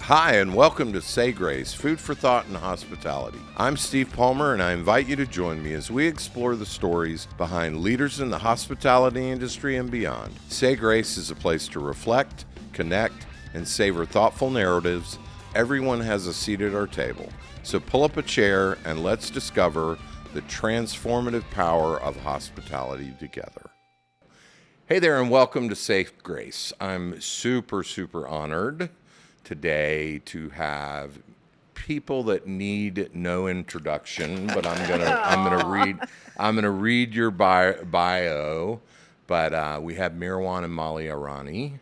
Hi, and welcome to Say Grace, Food for Thought and Hospitality. I'm Steve Palmer, and I invite you to join me as we explore the stories behind leaders in the hospitality industry and beyond. Say Grace is a place to reflect, connect, and savor thoughtful narratives. Everyone has a seat at our table. So pull up a chair and let's discover the transformative power of hospitality together. Hey there, and welcome to Say Grace. I'm super honored today to have people that need no introduction, but I'm gonna read your bio. But we have Meherwan and Molly Irani,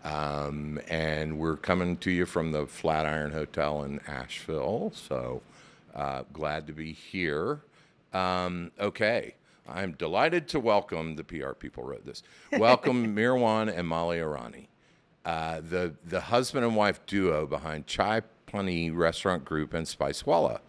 and we're coming to you from the Flatiron Hotel in Asheville. So glad to be here. Okay. I'm delighted to welcome, the PR people wrote this, welcome Meherwan and Molly Irani, the husband and wife duo behind Chai Pani restaurant group and Spicewalla.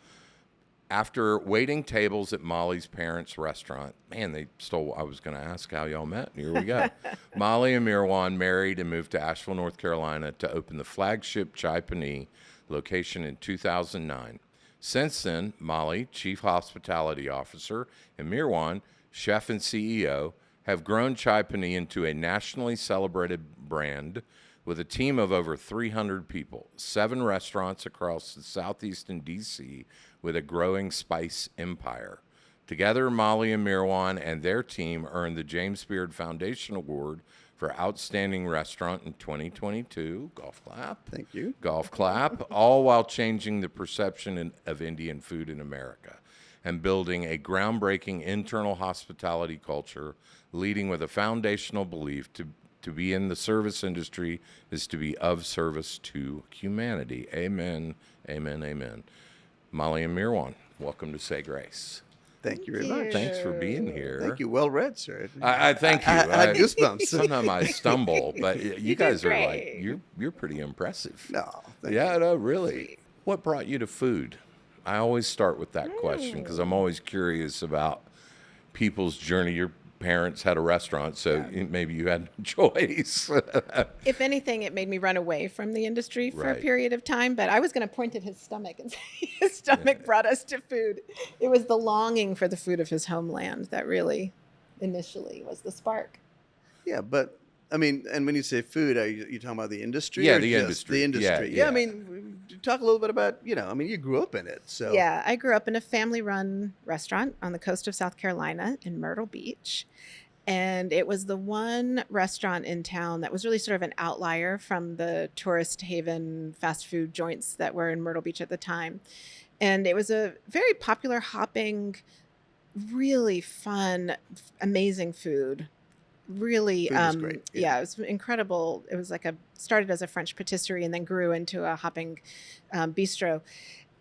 After waiting tables at Molly's parents' restaurant, man, they stole, I was going to ask how y'all met, and here we go. Molly and Meherwan married and moved to Asheville, North Carolina to open the flagship Chai Pani location in 2009. Since then, Molly, Chief Hospitality Officer, and Meherwan, Chef and CEO, have grown Chai Pani into a nationally celebrated brand with a team of over 300 people, 7 restaurants across the southeastern D.C. with a growing spice empire. Together, Molly and Meherwan and their team earned the James Beard Foundation Award for Outstanding Restaurant in 2022. Golf clap. Thank you. Golf clap. All while changing the perception of Indian food in America and building a groundbreaking internal hospitality culture, leading with a foundational belief to be in the service industry is to be of service to humanity. Amen, amen, amen. Molly and Meherwan, welcome to Say Grace. Thank you very much. Thanks for being here. Thank you. Well read, sir. I thank you. I had goosebumps. Sometimes I stumble, but you guys are great. like, you're pretty impressive. No. Yeah, no, really. What brought you to food? I always start with that question because I'm always curious about people's journey. Your parents had a restaurant, so maybe you had no choice. If anything, it made me run away from the industry for Right. a period of time, but I was going to point at his stomach and say his stomach brought us to food. It was the longing for the food of his homeland that really initially was the spark. Yeah, but I mean, and when you say food, are you talking about the industry? Yeah, or the just industry. The industry. Yeah, I mean, talk a little bit about, I mean, you grew up in it. So Yeah, I grew up in a family-run restaurant on the coast of South Carolina in Myrtle Beach. And it was the one restaurant in town that was really sort of an outlier from the tourist haven fast food joints that were in Myrtle Beach at the time. And it was a very popular, hopping, really fun, amazing food. Really, Food is great, yeah. it was incredible. It was started as a French patisserie and then grew into a hopping bistro.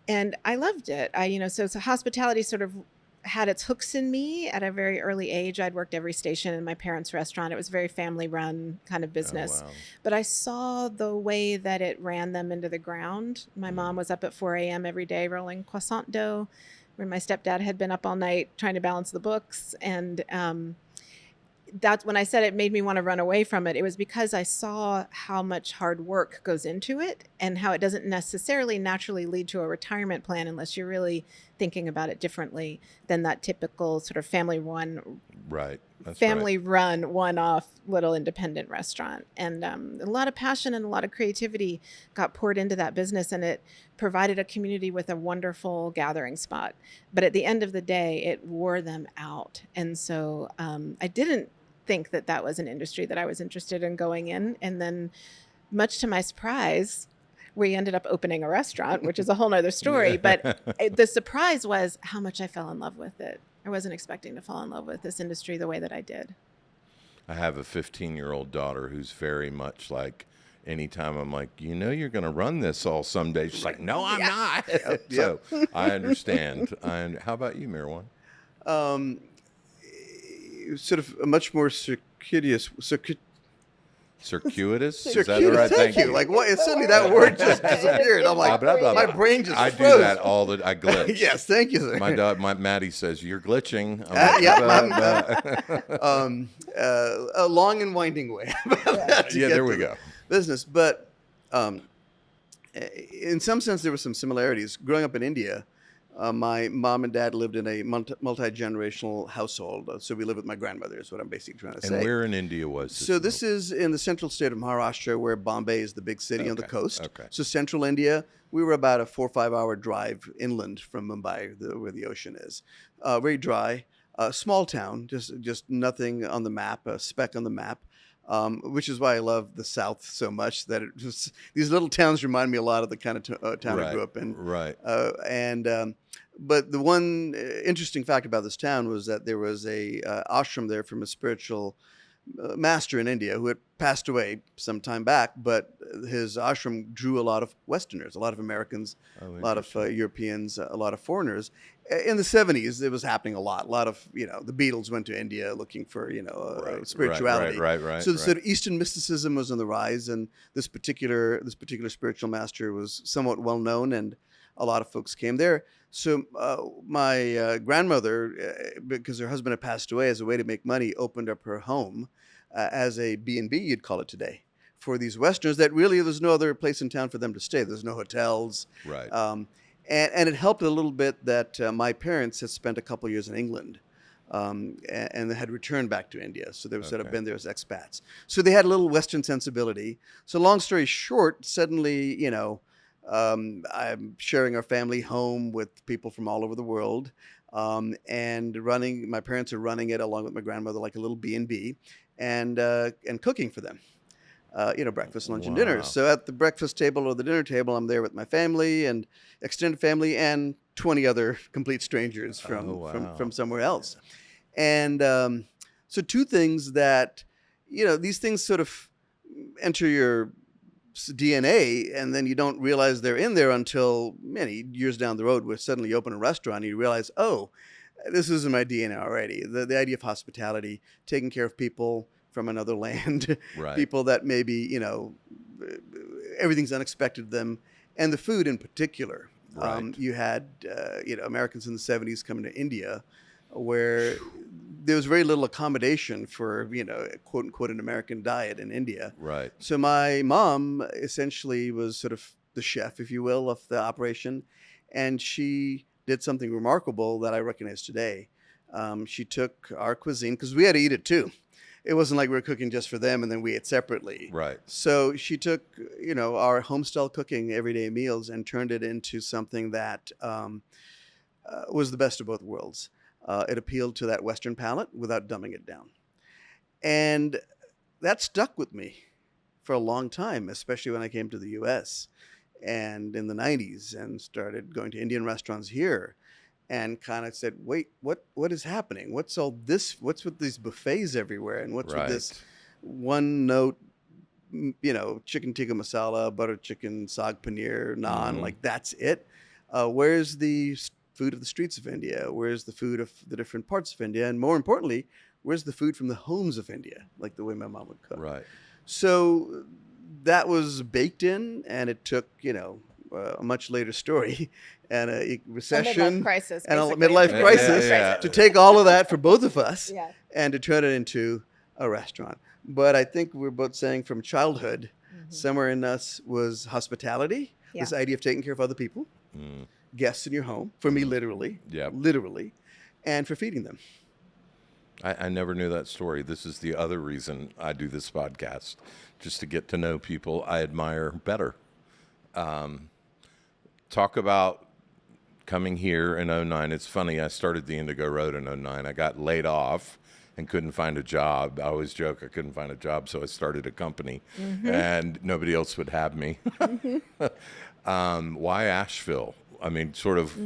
And I loved it. So hospitality sort of had its hooks in me at a very early age. I'd worked every station in my parents' restaurant. It was a very family-run kind of business. Oh, wow. But I saw the way that it ran them into the ground. My mom was up at 4 a.m. every day rolling croissant dough, when my stepdad had been up all night trying to balance the books. And that's when I said it made me want to run away from it. It was because I saw how much hard work goes into it and how it doesn't necessarily naturally lead to a retirement plan unless you're really thinking about it differently than that typical sort of family-run, Right. That's right. family-run, one-off little independent restaurant. And a lot of passion and a lot of creativity got poured into that business, and it provided a community with a wonderful gathering spot. But at the end of the day, it wore them out. And so I didn't think that was an industry that I was interested in going in. And then, much to my surprise, we ended up opening a restaurant, which is a whole nother story. But the surprise was how much I fell in love with it. I wasn't expecting to fall in love with this industry the way that I did. I have a 15-year-old daughter who's very much like, anytime I'm like, you're going to run this all someday. She's like, no, I'm not. So I understand. And how about you, Meherwan? Sort of a much more circuitous. Circuitous? Is that Circuitous. the right? Thank you. Like, what? Suddenly that word just disappeared. I'm like, Blah, blah, blah, my blah. brain just I froze. do that I glitch. Yes, thank you, sir. My Maddie says, you're glitching. I'm like, A long and winding way. About that to yeah, get there to we the go. Business, but In some sense, there were some similarities. Growing up in India, my mom and dad lived in a multi-generational household. So we lived with my grandmother, is what I'm basically trying to say. And where in India was this? So this is in the central state of Maharashtra, where Bombay is the big city on the coast. Okay. So central India, we were about a 4 or 5 hour drive inland from Mumbai, where the ocean is. Very dry, small town, just nothing on the map, a speck on the map. Which is why I love the South so much. That these little towns remind me a lot of the kind of town I grew up in. Right. But the one interesting fact about this town was that there was a ashram there from a spiritual master in India who had passed away some time back. But his ashram drew a lot of Westerners, a lot of Americans, a lot of Europeans, a lot of foreigners. In the 70s, it was happening a lot. A lot of, the Beatles went to India looking for, spirituality. Right. So the sort of Eastern mysticism was on the rise, and this particular spiritual master was somewhat well known, and a lot of folks came there. So my grandmother, because her husband had passed away, as a way to make money, opened up her home as a B&B, you'd call it today, for these Westerners that really there's no other place in town for them to stay. There's no hotels. Right. And it helped a little bit that my parents had spent a couple years in England and they had returned back to India. So they were sort of been there as expats. So they had a little Western sensibility. So long story short, suddenly, I'm sharing our family home with people from all over the world and my parents are running it along with my grandmother like a little B&B and cooking for them. Breakfast, lunch, and dinner. So at the breakfast table or the dinner table, I'm there with my family and extended family and 20 other complete strangers from somewhere else. And so two things that, these things sort of enter your DNA and then you don't realize they're in there until many years down the road where suddenly you open a restaurant and you realize, oh, this is in my DNA already. The idea of hospitality, taking care of people from another land, people that maybe, everything's unexpected to them, and the food in particular. You had, Americans in the 70s coming to India where there was very little accommodation for, quote unquote, an American diet in India. Right. So my mom essentially was sort of the chef, if you will, of the operation. And she did something remarkable that I recognize today. She took our cuisine, because we had to eat it too. It wasn't like we were cooking just for them and then we ate separately. Right. So she took, our homestyle cooking, everyday meals, and turned it into something that was the best of both worlds. It appealed to that Western palate without dumbing it down. And that stuck with me for a long time, especially when I came to the U.S. and in the 90s and started going to Indian restaurants here. And kind of said, wait, what is happening? What's all this? What's with these buffets everywhere? And what's with this one note, chicken tikka masala, butter chicken, saag paneer, naan, like that's it? Where's the food of the streets of India? Where's the food of the different parts of India? And more importantly, where's the food from the homes of India? Like the way my mom would cook. Right. So that was baked in, and it took, a much later story and a recession and a midlife crisis to take all of that for both of us and to turn it into a restaurant. But I think we're both saying from childhood, somewhere in us was hospitality, this idea of taking care of other people, guests in your home, for me, literally, and for feeding them. I never knew that story. This is the other reason I do this podcast, just to get to know people I admire better. Talk about coming here in 2009. It's funny, I started the Indigo Road in 2009. I got laid off and couldn't find a job. I always joke I couldn't find a job, so I started a company, and nobody else would have me. Why Asheville? I mean, sort of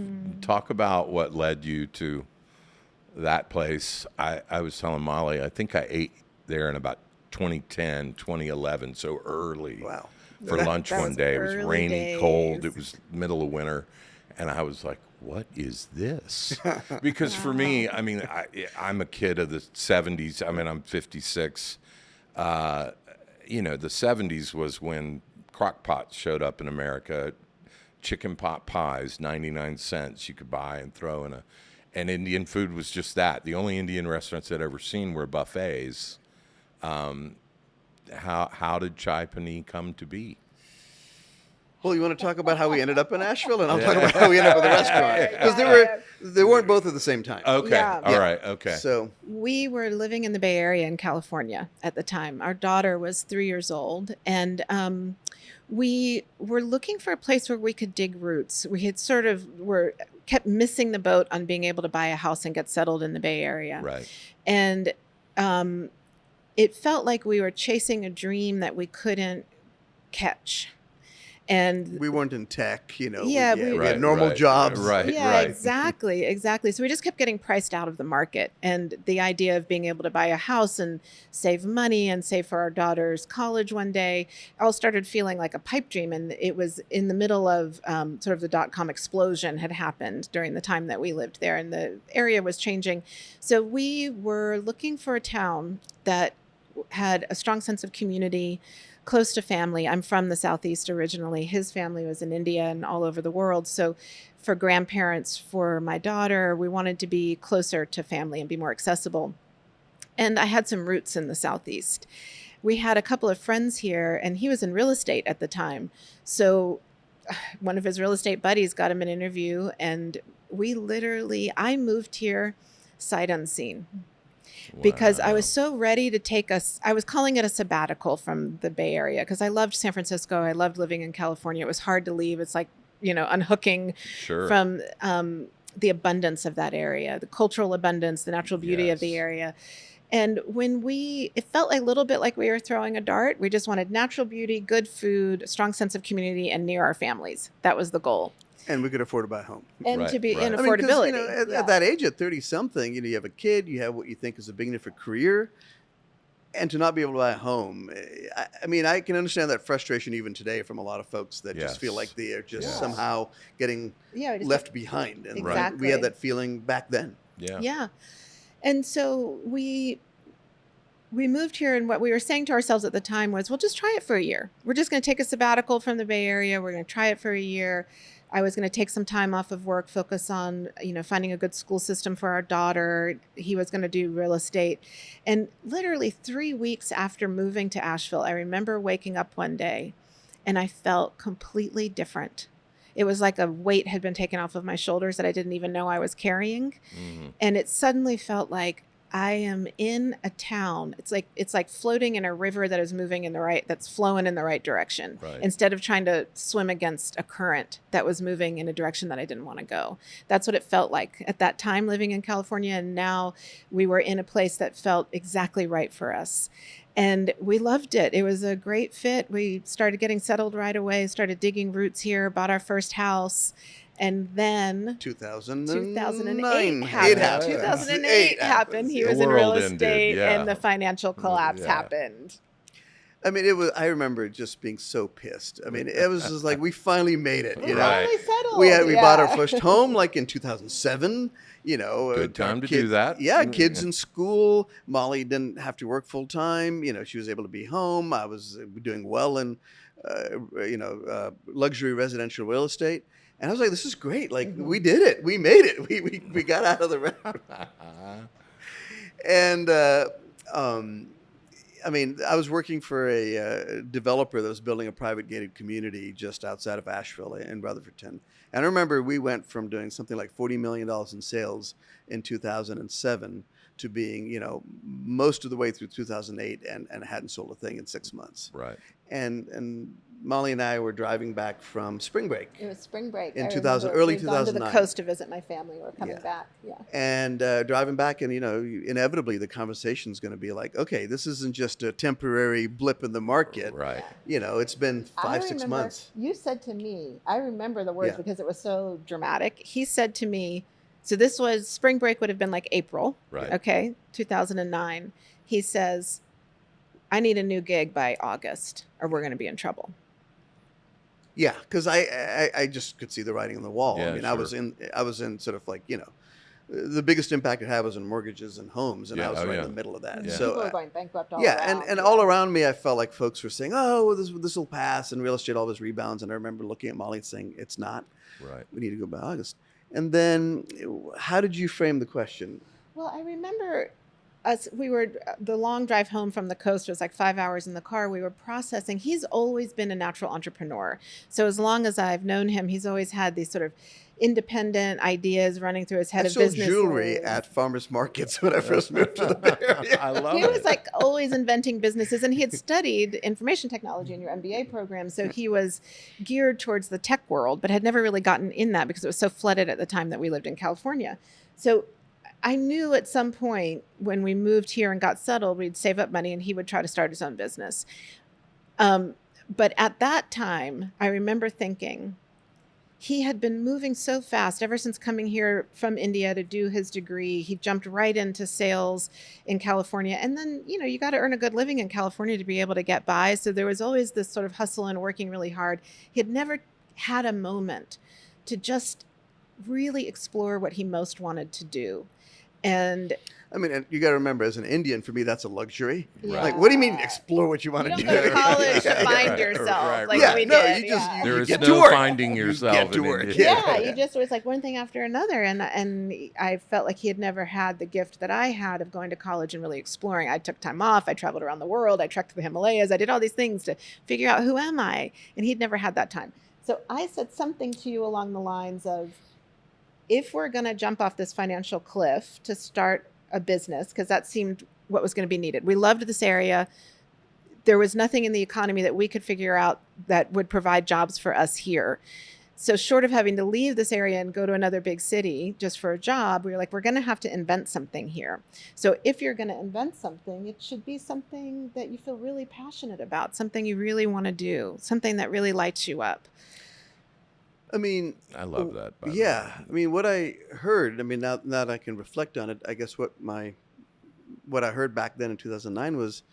talk about what led you to that place. I was telling Molly, I think I ate there in about 2010, 2011, so early. Wow. For lunch one day. It was rainy, cold. It was middle of winter. And I was like, what is this? Because for me, I mean, I'm a kid of the 70s. I mean, I'm 56. The 70s was when crock pots showed up in America. Chicken pot pies, 99 cents you could buy and throw in and Indian food was just that. The only Indian restaurants I'd ever seen were buffets. How did Chai Pani come to be? Well, you want to talk about how we ended up in Asheville, and I'll Yeah. talk about how we ended up with the restaurant, because they weren't both at the same time. Okay. Yeah. All right. Okay. So We were living in the Bay Area in California at the time. Our daughter was 3 years old, and we were looking for a place where we could dig roots. We had sort of kept missing the boat on being able to buy a house and get settled in the Bay Area. Right. And it felt like we were chasing a dream that we couldn't catch. And we weren't in tech, Yeah, we Right, had normal right, jobs. Right. yeah, Right. exactly. So we just kept getting priced out of the market. And the idea of being able to buy a house and save money and save for our daughter's college one day all started feeling like a pipe dream. And it was in the middle of sort of the dot-com explosion had happened during the time that we lived there, and the area was changing. So we were looking for a town that had a strong sense of community, close to family. I'm from the Southeast originally. His family was in India and all over the world. So for grandparents, for my daughter, we wanted to be closer to family and be more accessible. And I had some roots in the Southeast. We had a couple of friends here, and he was in real estate at the time. So one of his real estate buddies got him an interview, and I moved here sight unseen. Because I was so ready to I was calling it a sabbatical from the Bay Area, because I loved San Francisco. I loved living in California. It was hard to leave. It's like, unhooking Sure. from the abundance of that area, the cultural abundance, the natural beauty of the Yes. area. And it felt a little bit like we were throwing a dart. We just wanted natural beauty, good food, a strong sense of community, and near our families. That was the goal. And we could afford to buy a home. And Right, to be in right. I mean, 'cause, affordability. at that age, at 30-something, you have a kid, you have what you think is a big enough career, and to not be able to buy a home. I mean, I can understand that frustration even today from a lot of folks that just feel Yes. like they are just Yes. somehow getting Yeah, we just left behind. And Exactly. we had that feeling back then. Yeah. Yeah. And so we moved here, and what we were saying to ourselves at the time was, we'll just try it for a year. We're just going to take a sabbatical from the Bay Area. We're going to try it for a year. I was going to take some time off of work, focus on, finding a good school system for our daughter. He was going to do real estate. And literally 3 weeks after moving to Asheville, I remember waking up one day and I felt completely different. It was like a weight had been taken off of my shoulders that I didn't even know I was carrying. Mhm. And it suddenly felt like I am in a town. It's like floating in a river that is moving that's flowing in the right direction, Right. instead of trying to swim against a current that was moving in a direction that I didn't want to go. That's what it felt like at that time living in California. And now we were in a place that felt exactly right for us. And we loved it. It was a great fit. We started getting settled right away, started digging roots here, bought our first house. And then 2008 2009 happened. 2008 happened. He The was in real world ended, estate, yeah. and the financial collapse Yeah. happened. I mean, I remember just being so pissed. I mean, it was just like, we finally made it, Right. Finally settled. We bought our first home like in 2007, Good time our to do that. Yeah, kids in school. Molly didn't have to work full time. She was able to be home. I was doing well in, luxury residential real estate. And I was like, this is great. Like, we did it. We made it. We got out of the restaurant. And, I mean, I was working for a developer that was building a private gated community just outside of Asheville in Rutherfordton. And I remember we went from doing something like $40 million in sales in 2007 to being, most of the way through 2008 and hadn't sold a thing in 6 months. Right. And Molly and I were driving back from spring break. It was spring break. In I 2000 remember early we'd gone to the 2009. coast to visit my family. We're coming Yeah. back. Yeah. And driving back, and inevitably the conversation is going to be like, okay, this isn't just a temporary blip in the market. Right. It's been I 5-6 remember months. You said to me, I remember the words Yeah. because it was so dramatic. He said to me, so this was spring break would have been like April. Right. Okay. 2009. He says, I need a new gig by August or we're going to be in trouble. Yeah, because I just could see the writing on the wall. Yeah, I mean, sure. I was in sort of like the biggest impact it had was in mortgages and homes, and Yeah, I was oh, right yeah. in the middle of that. Yeah. So People were going bankrupt all yeah, around. and all around me, I felt like folks were saying, "Oh, this will pass," and real estate always rebounds. And I remember looking at Molly and saying, "It's not. Right. We need to go by August." And then, how did you frame the question? Well, I remember the long drive home from the coast was like 5 hours in the car. We were processing. He's always been a natural entrepreneur. So as long as I've known him, he's always had these sort of independent ideas running through his head I of sold business. jewelry at farmers markets when I first moved to the Bay Area. I love He it. was like always inventing businesses, and he had studied information technology in your MBA program. So he was geared towards the tech world, but had never really gotten in that because it was so flooded at the time that we lived in California. So I knew at some point when we moved here and got settled, we'd save up money and he would try to start his own business. But at that time, I remember thinking, he had been moving so fast ever since coming here from India to do his degree. He jumped right into sales in California. And then, you got to earn a good living in California to be able to get by. So there was always this sort of hustle and working really hard. He had never had a moment to just really explore what he most wanted to do. And I mean, and you got to remember, as an Indian, for me, that's a luxury. Yeah. Like, what do you mean explore what you want you to don't do? go to college to Yeah, find right, yourself right, like yeah, we no, did. you just yeah. There you is get no to work. finding You yourself get to in work. India. Yeah, you just was like one thing after another, and I felt like he had never had the gift that I had of going to college and really exploring. I took time off, I traveled around the world, I trekked the Himalayas, I did all these things to figure out who am I, and he'd never had that time. So I said something to you along the lines of, if we're going to jump off this financial cliff to start a business, because that seemed what was going to be needed. We loved this area. There was nothing in the economy that we could figure out that would provide jobs for us here. So short of having to leave this area and go to another big city just for a job, we were like, we're going to have to invent something here. So if you're going to invent something, it should be something that you feel really passionate about, something you really want to do, something that really lights you up. I mean, I love that. By the yeah. way. I mean, what I heard, I mean, now that I can reflect on it, I guess what I heard back then in 2009 was,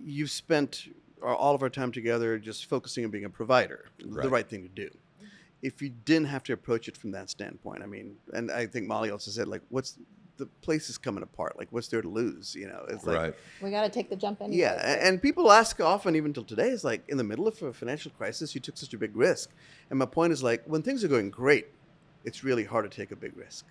you've spent all of our time together just focusing on being a provider, Right. the right thing to do. If you didn't have to approach it from that standpoint, I mean, and I think Molly also said, like, the place is coming apart. Like, what's there to lose? It's like, Right. We got to take the jump anyway. yeah. And people ask often, even till today, is like, in the middle of a financial crisis, you took such a big risk. And my point is, like, when things are going great, it's really hard to take a big risk.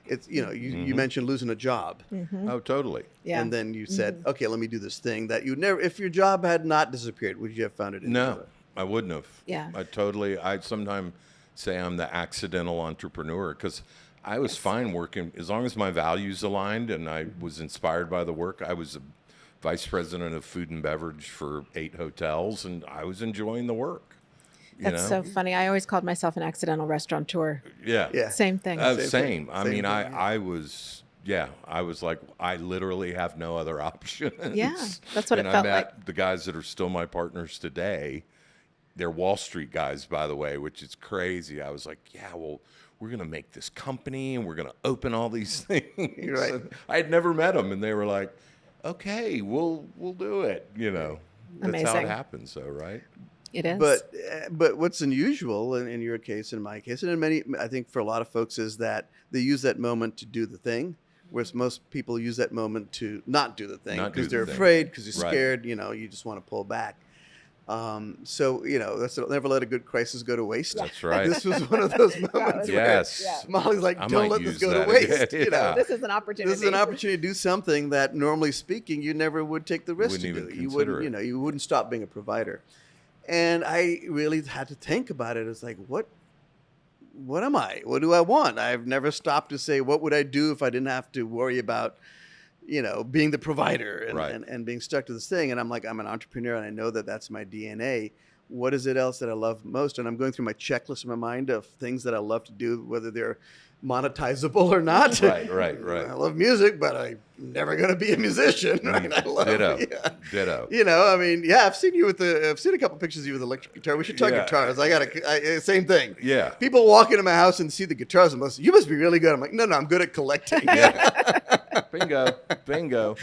It's, you mentioned losing a job. Mm-hmm. Oh, totally. Yeah. And then you said, okay, let me do this thing that you never, if your job had not disappeared, would you have found it? No, I wouldn't have. Yeah. I sometimes say I'm the accidental entrepreneur because I was fine working as long as my values aligned and I was inspired by the work. I was a vice president of food and beverage for 8 hotels and I was enjoying the work. That's so funny. I always called myself an accidental restaurateur. Yeah. Yeah. Same thing. Same. I Same mean, thing, I was like, I literally have no other options. Yeah, that's what and it felt I met like. the guys that are still my partners today. They're Wall Street guys, by the way, which is crazy. I was like, yeah, well, we're going to make this company and we're going to open all these things. Right. And I had never met them. And they were like, okay, we'll do it. That's how Amazing. it happens, though, right? It is. But what's unusual in your case, in my case, and in many, I think for a lot of folks, is that they use that moment to do the thing, whereas most people use that moment to not do the thing Not do because the they're thing. afraid, because you're Right. scared. You just want to pull back. So that's never let a good crisis go to waste. That's right. This was one of those moments. Yes. Where Molly's like, I don't might let this use go to that waste. again. Yeah. this is an opportunity. This is an opportunity to do something that, normally speaking, you never would take the risk Wouldn't to even do. You consider wouldn't, it. you wouldn't stop being a provider. And I really had to think about it. It's like, what am I? What do I want? I've never stopped to say, what would I do if I didn't have to worry about, being the provider and, Right. and being stuck to this thing. And I'm like, I'm an entrepreneur and I know that that's my DNA. What is it else that I love most? And I'm going through my checklist in my mind of things that I love to do, whether they're monetizable or not. Right. I love music, but I'm never going to be a musician. Right? I love Ditto. yeah. Ditto. I mean, yeah, I've seen a couple pictures of you with electric guitar. We should talk Yeah. guitars. Same thing. Yeah. People walk into my house and see the guitars and you must be really good. I'm like, no, I'm good at collecting. Yeah. Bingo.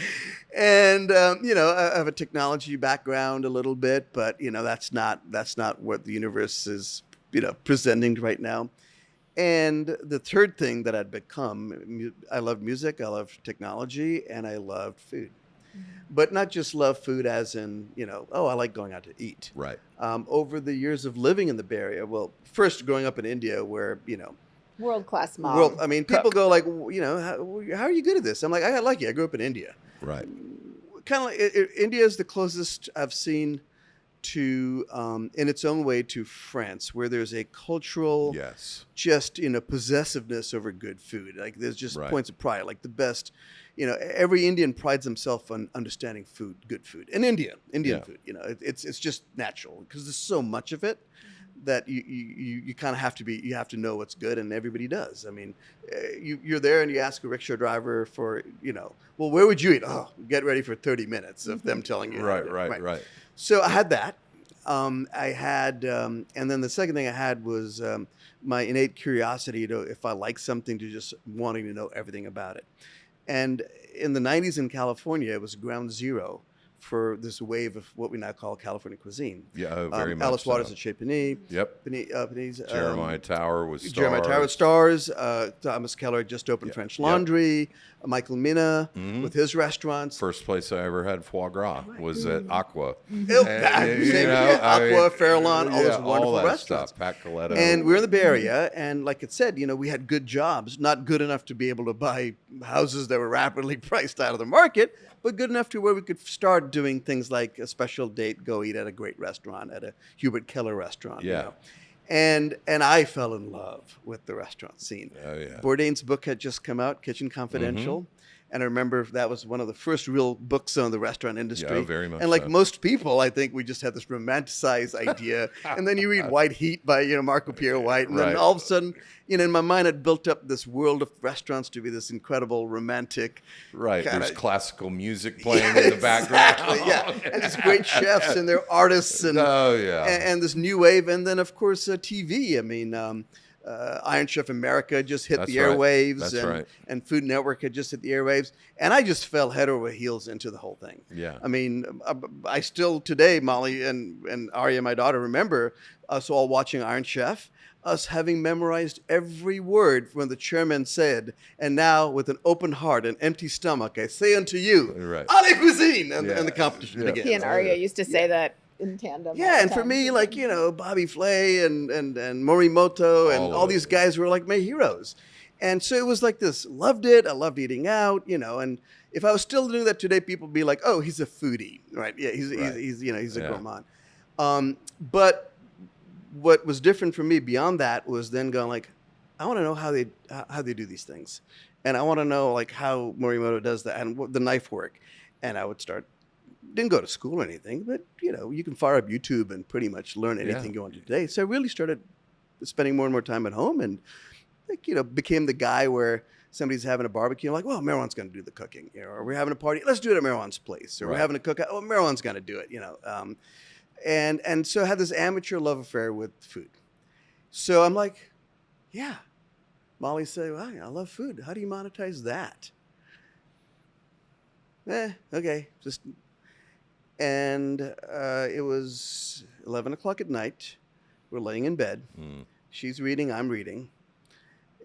And I have a technology background a little bit, but that's not what the universe is presenting right now. And the third thing that I'd become, I love music, I love technology, and I loved food. But not just love food as in, I like going out to eat. Right. Over the years of living in the Bay Area, well, first growing up in India where, World-class mom. World. I mean, people go like, how are you good at this? I'm like, I got lucky. I grew up in India. Right. Kind of like India is the closest I've seen to, in its own way, to France, where there's a cultural, just possessiveness over good food. Like there's just points of pride, like the best. Every Indian prides himself on understanding food, good food, and Indian food. It's just natural because there's so much of it that you kind of have to know what's good, and everybody does. I mean, you're there and you ask a rickshaw driver for, well, where would you eat? Oh, get ready for 30 minutes of them telling you. Right. So I had that. And then the second thing I had was my innate curiosity to, if I like something, to just wanting to know everything about it. And in the 90s in California, it was ground zero for this wave of what we now call California cuisine. Yeah, very much. Alice Waters at Chai Pani. Yep. Panisse, Jeremiah Tower was Stars. Jeremiah Tower with Stars. Thomas Keller had just opened French Laundry. Michael Mina with his restaurants. First place I ever had foie gras was at Aqua. Aqua, Fairlawn, all those wonderful restaurants. Stuff, Pat Coletto. And we were in the Bay Area, and like it said, we had good jobs, not good enough to be able to buy houses that were rapidly priced out of the market, but good enough to where we could start doing things like a special date, go eat at a great restaurant, at a Hubert Keller restaurant. Yeah. And I fell in love with the restaurant scene. Oh, yeah. Bourdain's book had just come out, Kitchen Confidential. And I remember that was one of the first real books on the restaurant industry. Yeah, very much and like so. most people, I think we just had this romanticized idea. And then you read White Heat by, Marco Pierre White. And then all of a sudden, in my mind, I'd built up this world of restaurants to be this incredible romantic. Right. There's classical music playing in the background. Exactly, And these great chefs and their artists. And, and this new wave. And then, of course, TV. I mean, Iron Chef America just hit the airwaves, and Food Network had just hit the airwaves, and I just fell head over heels into the whole thing. Yeah, I mean, I still today, Molly and Arya, my daughter, remember us all watching Iron Chef, us having memorized every word when the chairman said, and now with an open heart and empty stomach, I say unto you, allez cuisine, and the competition begins. He and Arya used to say that in tandem. Yeah, and for me, like, Bobby Flay and Morimoto and all these guys were like my heroes. And so it was like this, loved it. I loved eating out, and if I was still doing that today, people would be like, oh, he's a foodie, right? Yeah, he's a gourmand. But what was different for me beyond that was then going like, I want to know how they do these things. And I want to know like how Morimoto does that and the knife work. And I would didn't go to school or anything, but you can fire up YouTube and pretty much learn anything you want to today. So I really started spending more and more time at home, and became the guy where somebody's having a barbecue, like, well, Meherwan's going to do the cooking, or we're having a party, let's do it at Meherwan's place, or we're having a cookout, oh, Meherwan's going to do it, and so I had this amateur love affair with food. So I'm like, yeah. Molly said, well, I love food. How do you monetize that? Okay, just. And it was 11 o'clock at night. We're laying in bed. She's reading, I'm reading.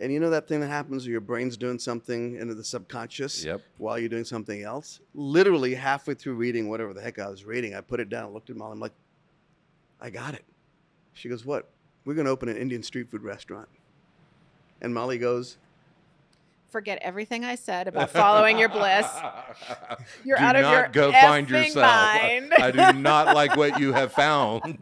And that thing that happens where your brain's doing something into the subconscious while you're doing something else? Literally halfway through reading whatever the heck I was reading, I put it down, looked at Molly, I'm like, I got it. She goes, what? We're going to open an Indian street food restaurant. And Molly goes, forget everything I said about following your bliss. You're do out of your go find effing yourself. mind. I do not like what you have found.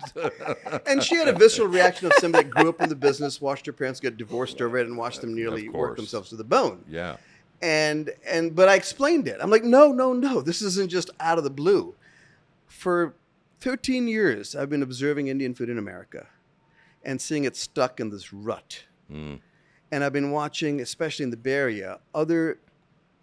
And she had a visceral reaction of somebody that grew up in the business, watched her parents get divorced over it, and watched them nearly work themselves to the bone. Yeah. But I explained it. I'm like, no, this isn't just out of the blue. For 13 years, I've been observing Indian food in America and seeing it stuck in this rut. And I've been watching, especially in the Bay Area, other,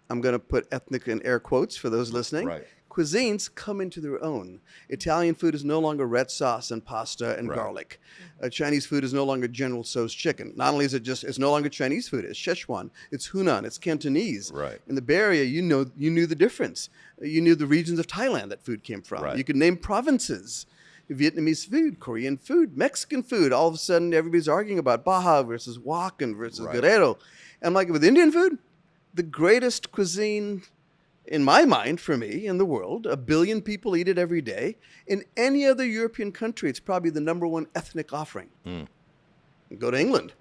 I'm going to put ethnic in air quotes for those listening, cuisines come into their own. Italian food is no longer red sauce and pasta and garlic. Chinese food is no longer General Tso's chicken. Not only is it's no longer Chinese food, it's Szechuan, it's Hunan, it's Cantonese. In the Bay Area, you knew the difference. You knew the regions of Thailand that food came from. You could name provinces. Vietnamese food, Korean food, Mexican food. All of a sudden, everybody's arguing about Baja versus Oaxacan versus Guerrero. And I'm like, with Indian food, the greatest cuisine, in my mind, for me, in the world, 1 billion people eat it every day. In any other European country, it's probably the #1 ethnic offering. go to England.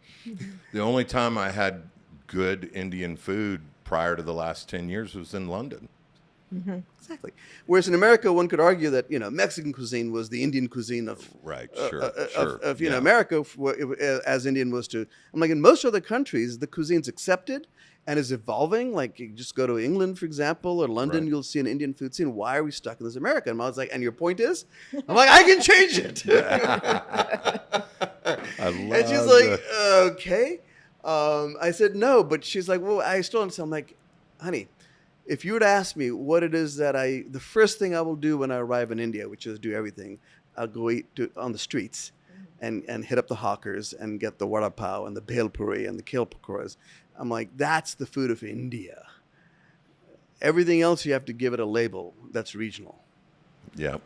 The only time I had good Indian food prior to the last 10 years was in London. Mm-hmm. Exactly. Whereas in America, one could argue that, Mexican cuisine was the Indian cuisine of Right, of Yeah. America, as Indian was to. I'm like, in most other countries, the cuisine's accepted and is evolving. Like, you just go to England, for example, or London, Right. you'll see an Indian food scene. Why are we stuck in this America? And I was like, and your point is? I'm like, I can change it. I love And she's like, okay. I said, no, but she's like, well, I still understand. I'm like, honey, if you would ask me what it is that the first thing I will do when I arrive in India, which is do everything, I'll go eat on the streets and hit up the hawkers and get the vada pav and the bhel puri and the kale pakoras. I'm like, that's the food of India. Everything else, you have to give it a label that's regional, yeah.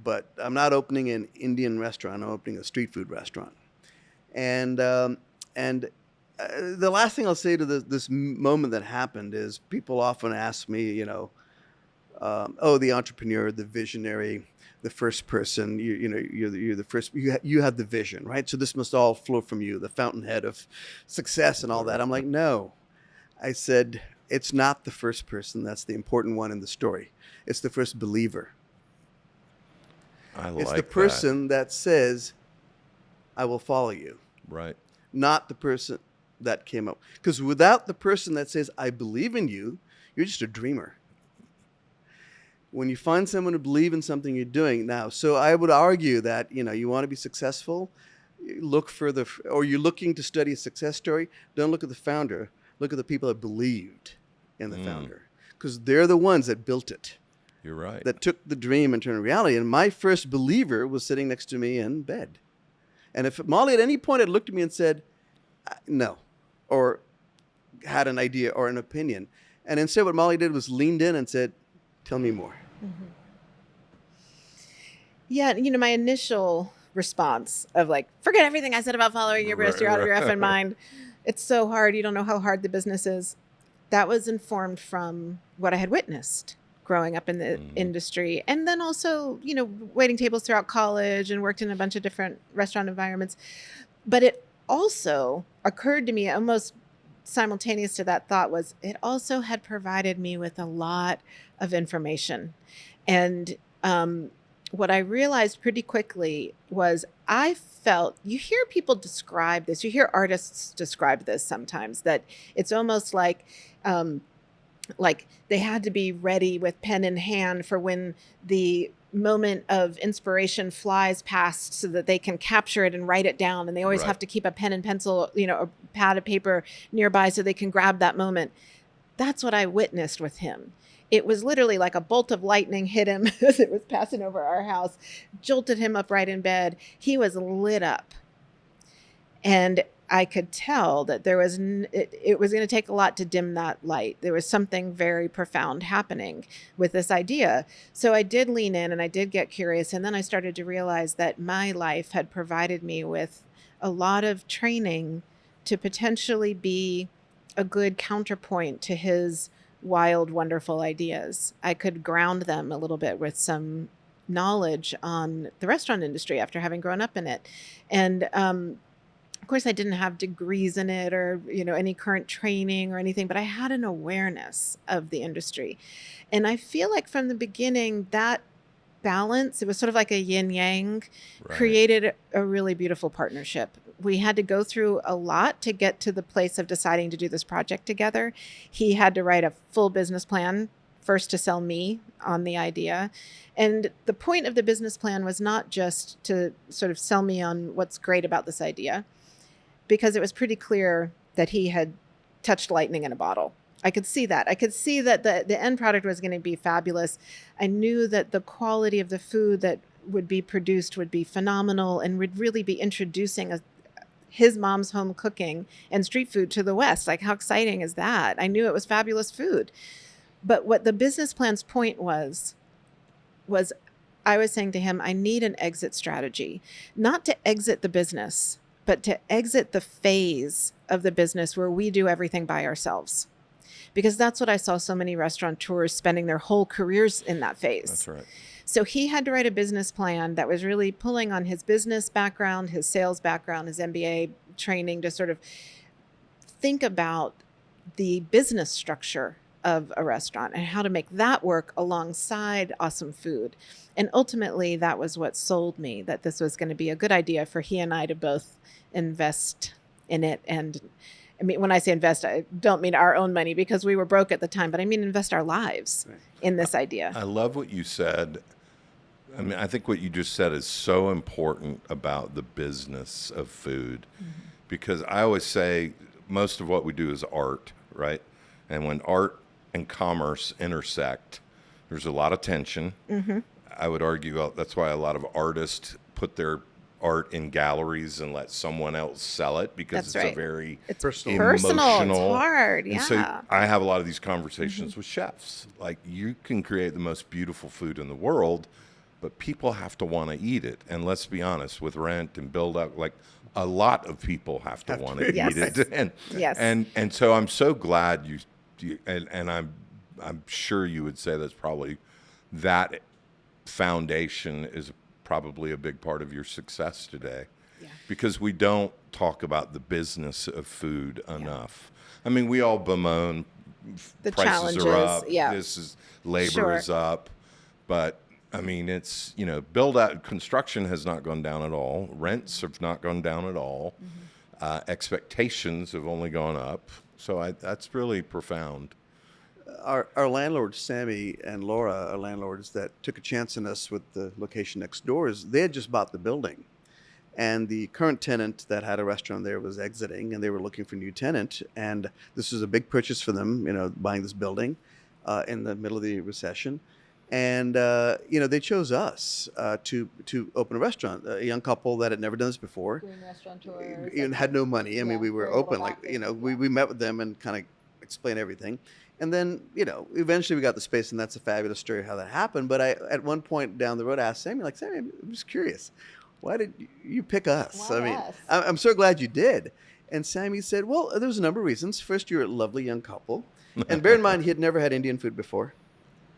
But I'm not opening an Indian restaurant. I'm opening a street food restaurant. And the last thing I'll say to this moment that happened is people often ask me, the entrepreneur, the visionary, the first person, you're the first, you have the vision, right? So this must all flow from you, the fountainhead of success and all that. I'm like, no. I said, it's not the first person that's the important one in the story. It's the first believer. It's the person that says, I will follow you. Right. Not the person that came up. Because without the person that says, I believe in you, you're just a dreamer. When you find someone who believes in something you're doing now, so I would argue that, you want to be successful, look for or you're looking to study a success story, don't look at the founder, look at the people that believed in the founder. Because they're the ones that built it. You're right. That took the dream and turned it reality. And my first believer was sitting next to me in bed. And if Molly at any point had looked at me and said, no, or had an idea or an opinion, and instead what Molly did was leaned in and said, tell me more. Mm-hmm. Yeah, my initial response of like, forget everything I said about following your wrist, you're out of your effing mind. It's so hard. You don't know how hard the business is. That was informed from what I had witnessed growing up in the industry. And then also, waiting tables throughout college and worked in a bunch of different restaurant environments. But it also occurred to me almost simultaneous to that thought was it also had provided me with a lot of information. And what I realized pretty quickly was I felt, you hear people describe this, you hear artists describe this sometimes, that it's almost like they had to be ready with pen in hand for when the moment of inspiration flies past so that they can capture it and write it down. And they always have to keep a pen and pencil, a pad of paper nearby so they can grab that moment. That's what I witnessed with him. It was literally like a bolt of lightning hit him as it was passing over our house, jolted him up right in bed. He was lit up. And I could tell that there was, it was going to take a lot to dim that light. There was something very profound happening with this idea. So I did lean in and I did get curious. And then I started to realize that my life had provided me with a lot of training to potentially be a good counterpoint to his wild, wonderful ideas. I could ground them a little bit with some knowledge on the restaurant industry after having grown up in it. And, of course, I didn't have degrees in it or, any current training or anything, but I had an awareness of the industry. And I feel like from the beginning, that balance, it was sort of like a yin yang, created a really beautiful partnership. We had to go through a lot to get to the place of deciding to do this project together. He had to write a full business plan first to sell me on the idea. And the point of the business plan was not just to sort of sell me on what's great about this idea, because it was pretty clear that he had touched lightning in a bottle. I could see that. I could see that the end product was going to be fabulous. I knew that the quality of the food that would be produced would be phenomenal and would really be introducing his mom's home cooking and street food to the West. Like, how exciting is that? I knew it was fabulous food. But what the business plan's point was I was saying to him, I need an exit strategy, not to exit the business, but to exit the phase of the business where we do everything by ourselves. because that's what I saw so many restaurateurs spending their whole careers in that phase. That's right. So he had to write a business plan that was really pulling on his business background, his sales background, his MBA training to sort of think about the business structure of a restaurant and how to make that work alongside awesome food. And ultimately, that was what sold me, that this was going to be a good idea for he and I to both invest in it. And I mean, when I say invest, I don't mean our own money because we were broke at the time, but I mean invest our lives in this idea. I love what you said. I mean, I think what you just said is so important about the business of food, because I always say most of what we do is art, right? And when art and commerce intersect, there's a lot of tension. I would argue that's why a lot of artists put their art in galleries and let someone else sell it, because That's it's a very It's Personal. personal. emotional. It's hard. And Yeah. so I have a lot of these conversations with chefs. Like, you can create the most beautiful food in the world, but people have to want to eat it. And let's be honest, with rent and build up, like, a lot of people have to want to Yes. eat it. And Yes. and so I'm so glad you and I'm sure you would say that's probably that foundation is probably a big part of your success today. Yeah. Because we don't talk about the business of food enough. I mean, we all bemoan The prices challenges, are up, yeah. this is labor Sure. is up, but I mean, it's, build out, construction has not gone down at all. Rents have not gone down at all. Expectations have only gone up. So that's really profound. Our landlords, Sammy and Laura, are landlords that took a chance on us with the location next door. They had just bought the building, and the current tenant that had a restaurant there was exiting, and they were looking for a new tenant. And this was a big purchase for them, buying this building in the middle of the recession. And they chose us to open a restaurant. A young couple that had never done this before, Green restaurateurs, even had no money. I mean, Yeah, we were very little open, like backing. we met with them and kind of explained everything. And then, eventually we got the space, and that's a fabulous story how that happened. But I, at one point down the road, I asked Sammy, Sammy, I'm just curious, why did you pick us? Why I mean, us? I'm so glad you did. And Sammy said, well, there's a number of reasons. First, you're a lovely young couple. And bear in mind, he had never had Indian food before.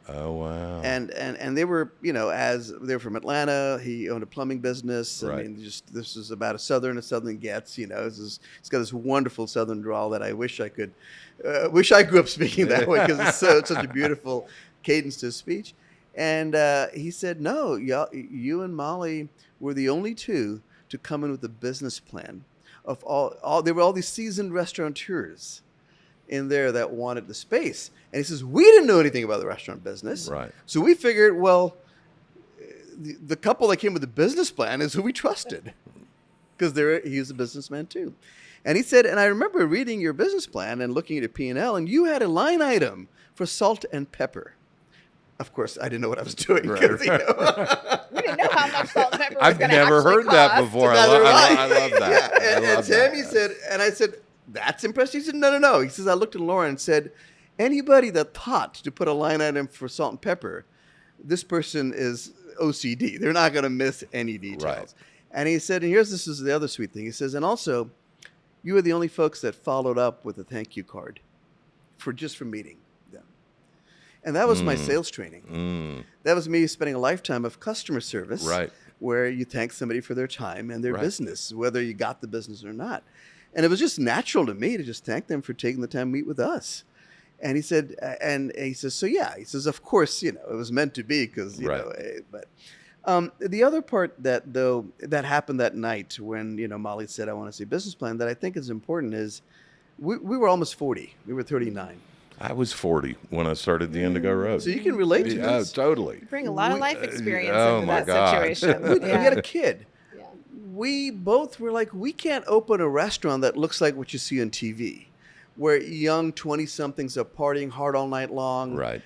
Oh, wow. And they were, as they were from Atlanta, he owned a plumbing business. Right. I mean, this is about as southern gets. He's got this wonderful southern drawl that I wish I grew up speaking that way, because it's such a beautiful cadence to his speech. And he said, no, you and Molly were the only two to come in with a business plan of all. There were all these seasoned restaurateurs in there that wanted the space. And he says, we didn't know anything about the restaurant business. Right. So we figured, well, the couple that came with the business plan is who we trusted, because he was a businessman too. And he said, and I remember reading your business plan and looking at your P&L, and you had a line item for salt and pepper. Of course, I didn't know what I was doing. Right. 'Cause, We didn't know how much salt and pepper was I've gonna never actually heard that cost. before. I Neither have love that. Yeah. And I love Sammy that. said, and I said, that's impressive. He said, no. He says, I looked at Laura and said, anybody that thought to put a line item for salt and pepper, this person is OCD. They're not going to miss any details. Right. And he said, and this is the other sweet thing. He says, and also, you were the only folks that followed up with a thank you card for meeting them. And that was my sales training. That was me spending a lifetime of customer service, Right. where you thank somebody for their time and their Right. business, whether you got the business or not. And it was just natural to me to just thank them for taking the time to meet with us. And he said, he says, so yeah, he says, of course, it was meant to be, because, Right. but the other part that happened that night when, Molly said, I want to see a business plan, that I think is important is we were almost 40. We were 39. I was 40 when I started the Indigo Road. So you can relate to Yeah, this. totally. Bring a lot of life experience oh into my that God. situation. We had a kid. Yeah. We both were like, we can't open a restaurant that looks like what you see on TV, where young 20-somethings are partying hard all night long. Right.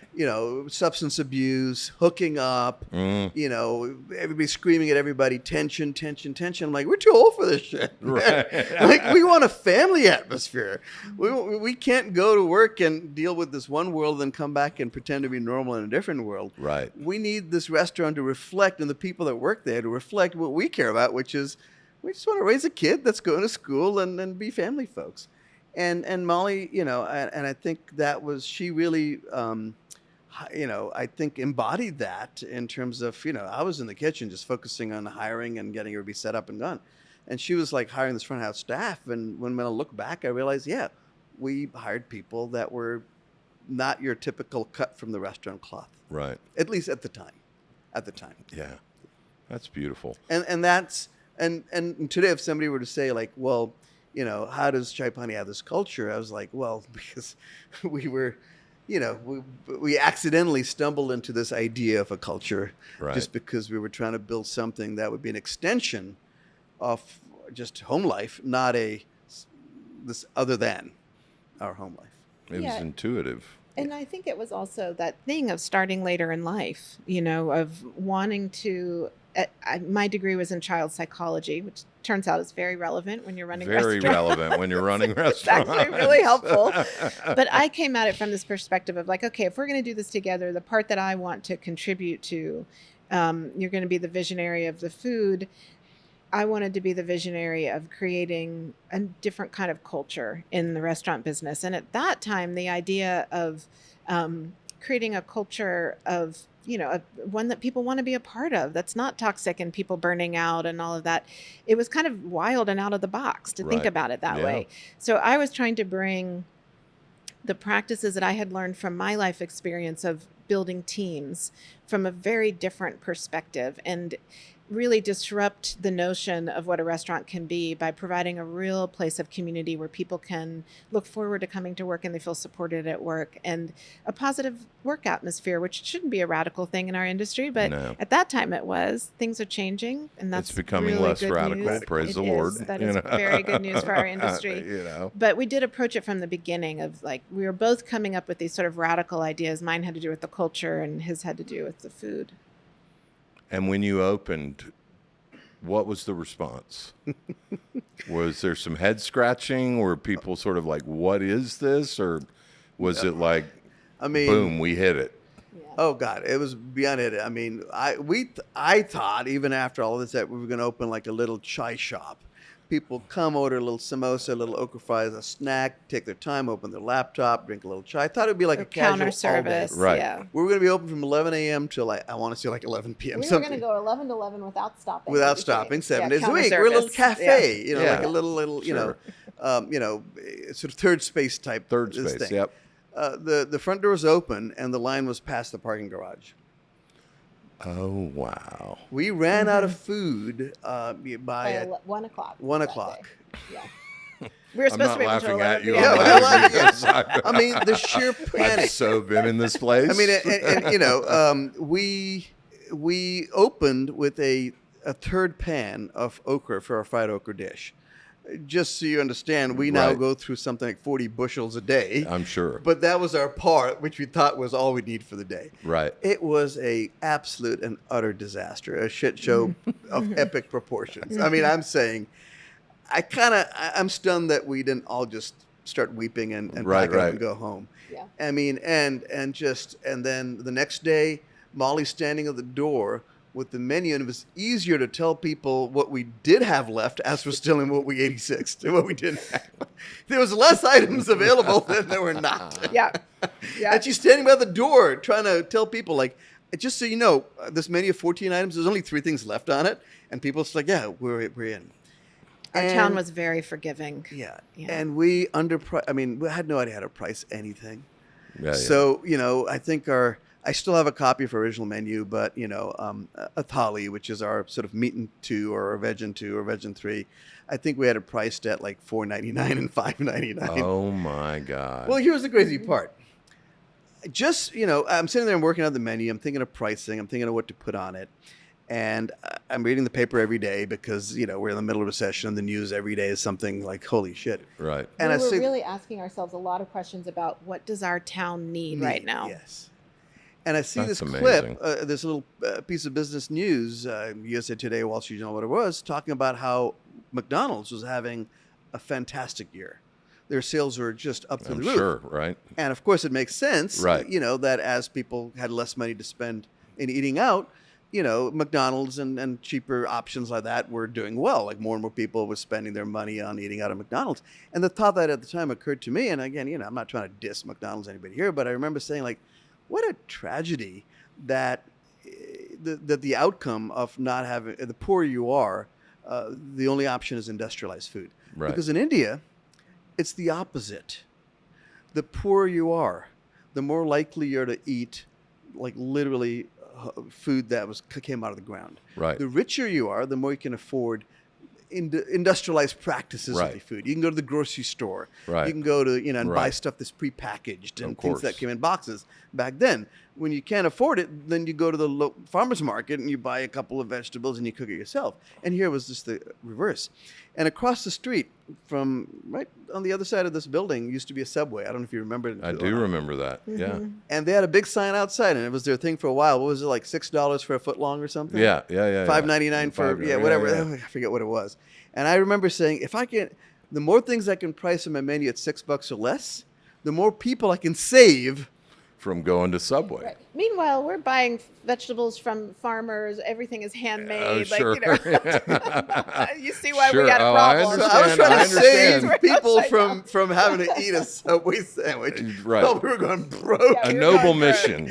Substance abuse, hooking up, everybody screaming at everybody, tension. I'm like, we're too old for this shit. Right. Like, we want a family atmosphere. We can't go to work and deal with this one world, then come back and pretend to be normal in a different world. Right. We need this restaurant to reflect, and the people that work there to reflect what we care about, which is we just want to raise a kid that's going to school and be family folks. And Molly, and I think that was she really. I think embodied that in terms of, I was in the kitchen just focusing on hiring and getting everybody set up and done. And she was like hiring this front house staff. And when I look back, I realized, yeah, we hired people that were not your typical cut from the restaurant cloth. Right. At least at the time. Yeah. That's beautiful. And that's, and today if somebody were to say like, well, how does Chai Pani have this culture? I was like, well, because we were, we accidentally stumbled into this idea of a culture just because we were trying to build something that would be an extension of just home life, not this other than our home life. It was intuitive. And I think it was also that thing of starting later in life, of wanting to. My degree was in child psychology, which turns out is very relevant when you're running restaurants. Very relevant when you're running restaurants. It's actually really helpful. But I came at it from this perspective of like, okay, if we're going to do this together, the part that I want to contribute to, you're going to be the visionary of the food. I wanted to be the visionary of creating a different kind of culture in the restaurant business. And at that time, the idea of creating a culture of, one that people want to be a part of, that's not toxic and people burning out and all of that. It was kind of wild and out of the box to think about it that way. So I was trying to bring the practices that I had learned from my life experience of building teams from a very different perspective and really disrupt the notion of what a restaurant can be by providing a real place of community where people can look forward to coming to work and they feel supported at work, and a positive work atmosphere, which shouldn't be a radical thing in our industry, but at that time it was. Things are changing, and that's it's becoming really less good radical. news. Praise the Lord. That is very good news for our industry. But we did approach it from the beginning of like, we were both coming up with these sort of radical ideas. Mine had to do with the culture and his had to do with the food. And when you opened, what was the response? Was there some head scratching? Were people sort of like, what is this? Or was it like, boom, we hit it? Yeah. Oh God, it was beyond it. I mean, I thought even after all of this that we were going to open like a little chai shop. People come, order a little samosa, a little okra fries, a snack, take their time, open their laptop, drink a little chai. I thought it would be like a counter casual service. all day. Right. Yeah. We were going to be open from 11 a.m. till I want to say like 11 p.m. We were going to go 11 to 11 without stopping. Without stopping, 7 days a counter week. service. We're a little cafe, Yeah. like a little, Sure. Sort of third space type. Third space, thing. yep. The front door was open and the line was past the parking garage. Oh, wow. We ran out of food by 1 o'clock. 1 that o'clock. day. Yeah. We were supposed to be laughing until at 11 you. p.m. I'm Yeah, laughing I mean, the sheer panic. I've so been in this place. I mean, we opened with a third pan of okra for our fried okra dish. Just so you understand, we now Right. go through something like 40 bushels a day. I'm sure. But that was our part, which we thought was all we need for the day. Right. It was a absolute and utter disaster, a shit show of epic proportions. I mean, I'm saying, I'm stunned that we didn't all just start weeping and Right, pack up right. and go home. Yeah. I mean, and then the next day, Molly's standing at the door with the menu, and it was easier to tell people what we did have left as we're still in what we 86 to what we didn't have. There was less items available than there were not. Yeah. Yeah. And she's standing by the door trying to tell people, like, just so you know, this menu of 14 items, there's only 3 things left on it. And people are like, yeah, we're in. Our town was very forgiving. Yeah. Yeah. And we we had no idea how to price anything. Yeah, So, I think I still have a copy of our original menu, but, a thali, which is our sort of meat and 2 or a veg and 2 or veg and 3, I think we had it priced at like $4.99 and $5.99. Oh, my God. Well, here's the crazy part. Just, I'm sitting there and working on the menu. I'm thinking of pricing. I'm thinking of what to put on it. And I'm reading the paper every day because, we're in the middle of recession and the news every day is something like, holy shit. Right. And we I were see really asking ourselves a lot of questions about what does our town need right now. Yes. And I see That's this amazing. clip, this little piece of business news, USA Today, Wall Street Journal, what it was, talking about how McDonald's was having a fantastic year. Their sales were just up through I'm the roof. sure, right? And of course, it makes sense, Right. that as people had less money to spend in eating out, McDonald's and cheaper options like that were doing well. Like more and more people were spending their money on eating out of McDonald's. And the thought that at the time occurred to me, and again, I'm not trying to diss McDonald's anybody here, but I remember saying like, what a tragedy that the outcome of not having, the poorer you are, the only option is industrialized food. Right. Because in India, it's the opposite. The poorer you are, the more likely you're to eat like literally food that came out of the ground. Right. The richer you are, the more you can afford industrialized practices of the food. You can go to the grocery store. Right. You can go to and buy Right. stuff that's prepackaged and Of things that course. came in boxes. Back then, when you can't afford it, then you go to the farmer's market and you buy a couple of vegetables and you cook it yourself. And here was just the reverse. And across the street from right on the other side of this building used to be a Subway. I don't know if you remember it. I do remember that. Yeah. And they had a big sign outside, and it was their thing for a while. What was it, like $6 for a foot long or something? Yeah. $5.99 for whatever. I forget what it was. And I remember saying, if I can, the more things I can price in my menu at $6 or less, the more people I can save. From going to Subway. Right. Meanwhile, we're buying vegetables from farmers. Everything is handmade. Oh, sure. You see why Sure. we got a Oh, I problem. So I was trying to understand. save people Upside from having to eat a Subway sandwich. Right. Oh, we were going broke. Yeah, A You're noble going mission.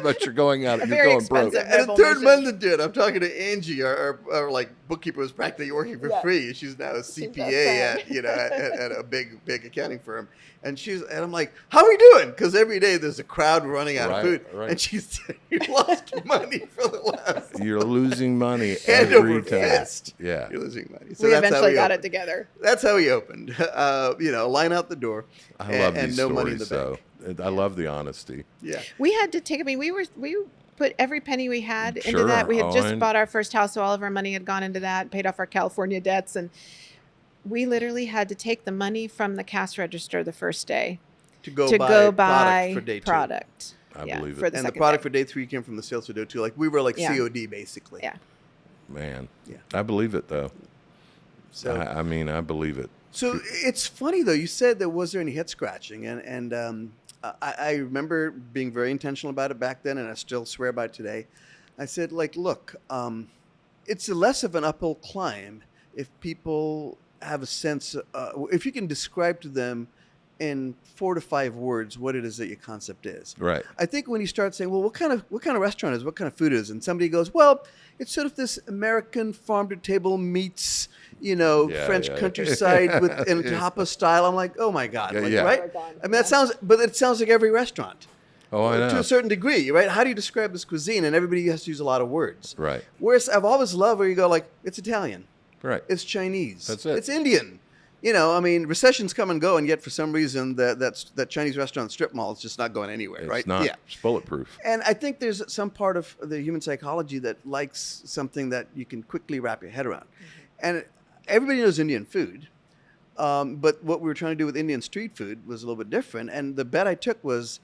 But you're going out. A You're very going broke. expensive And the noble third mission. month into it, I'm talking to Angie, our like bookkeeper was practically working for Yeah. free. She's now a CPA at a big accounting firm. And I'm like, how are we doing? Because every day there's a crowd running out of Right, food. right. And she said, you lost money for the last You're losing money hand every over time. fist. Yeah. You're losing money. So We that's how eventually we got it opened. together. That's how we opened. Line out the door. I love and these no stories, money in the though. bank. I love the honesty. Yeah. We had to take. I mean, we put every penny we had into Sure. that. We had Oh, just and- bought our first house, so all of our money had gone into that, paid off our California debts, and we literally had to take the money from the cash register the first day To go buy product for day two. product. I believe for it. the And the second product day. for day three came from the sales for day two. Like we were like Yeah. COD basically. Yeah. Man. Yeah. I believe it, though. So I mean, I believe it. So it's funny though. You said there was there any head scratching, and I remember being very intentional about it back then, and I still swear by it today. I said, like, look, it's less of an uphill climb if people have a sense, if you can describe to them in 4 to 5 words what it is that your concept is. Right. I think when you start saying, well, what kind of restaurant is it? What kind of food is it? And somebody goes, well, it's sort of this American farm to table meets, Yeah, French yeah. countryside with in tapa style. I'm like, oh my God. Yeah, Like, yeah. right? I mean, it sounds like every restaurant. Oh, I know. To a certain degree, right? How do you describe this cuisine? And everybody has to use a lot of words. Right. Whereas I've always loved where you go like, it's Italian, Right. it's Chinese, That's it. it's Indian. I mean, recessions come and go, and yet for some reason that Chinese restaurant strip mall is just not going anywhere, It's right? not. Yeah. It's bulletproof. And I think there's some part of the human psychology that likes something that you can quickly wrap your head around. And everybody knows Indian food, but what we were trying to do with Indian street food was a little bit different. And the bet I took was,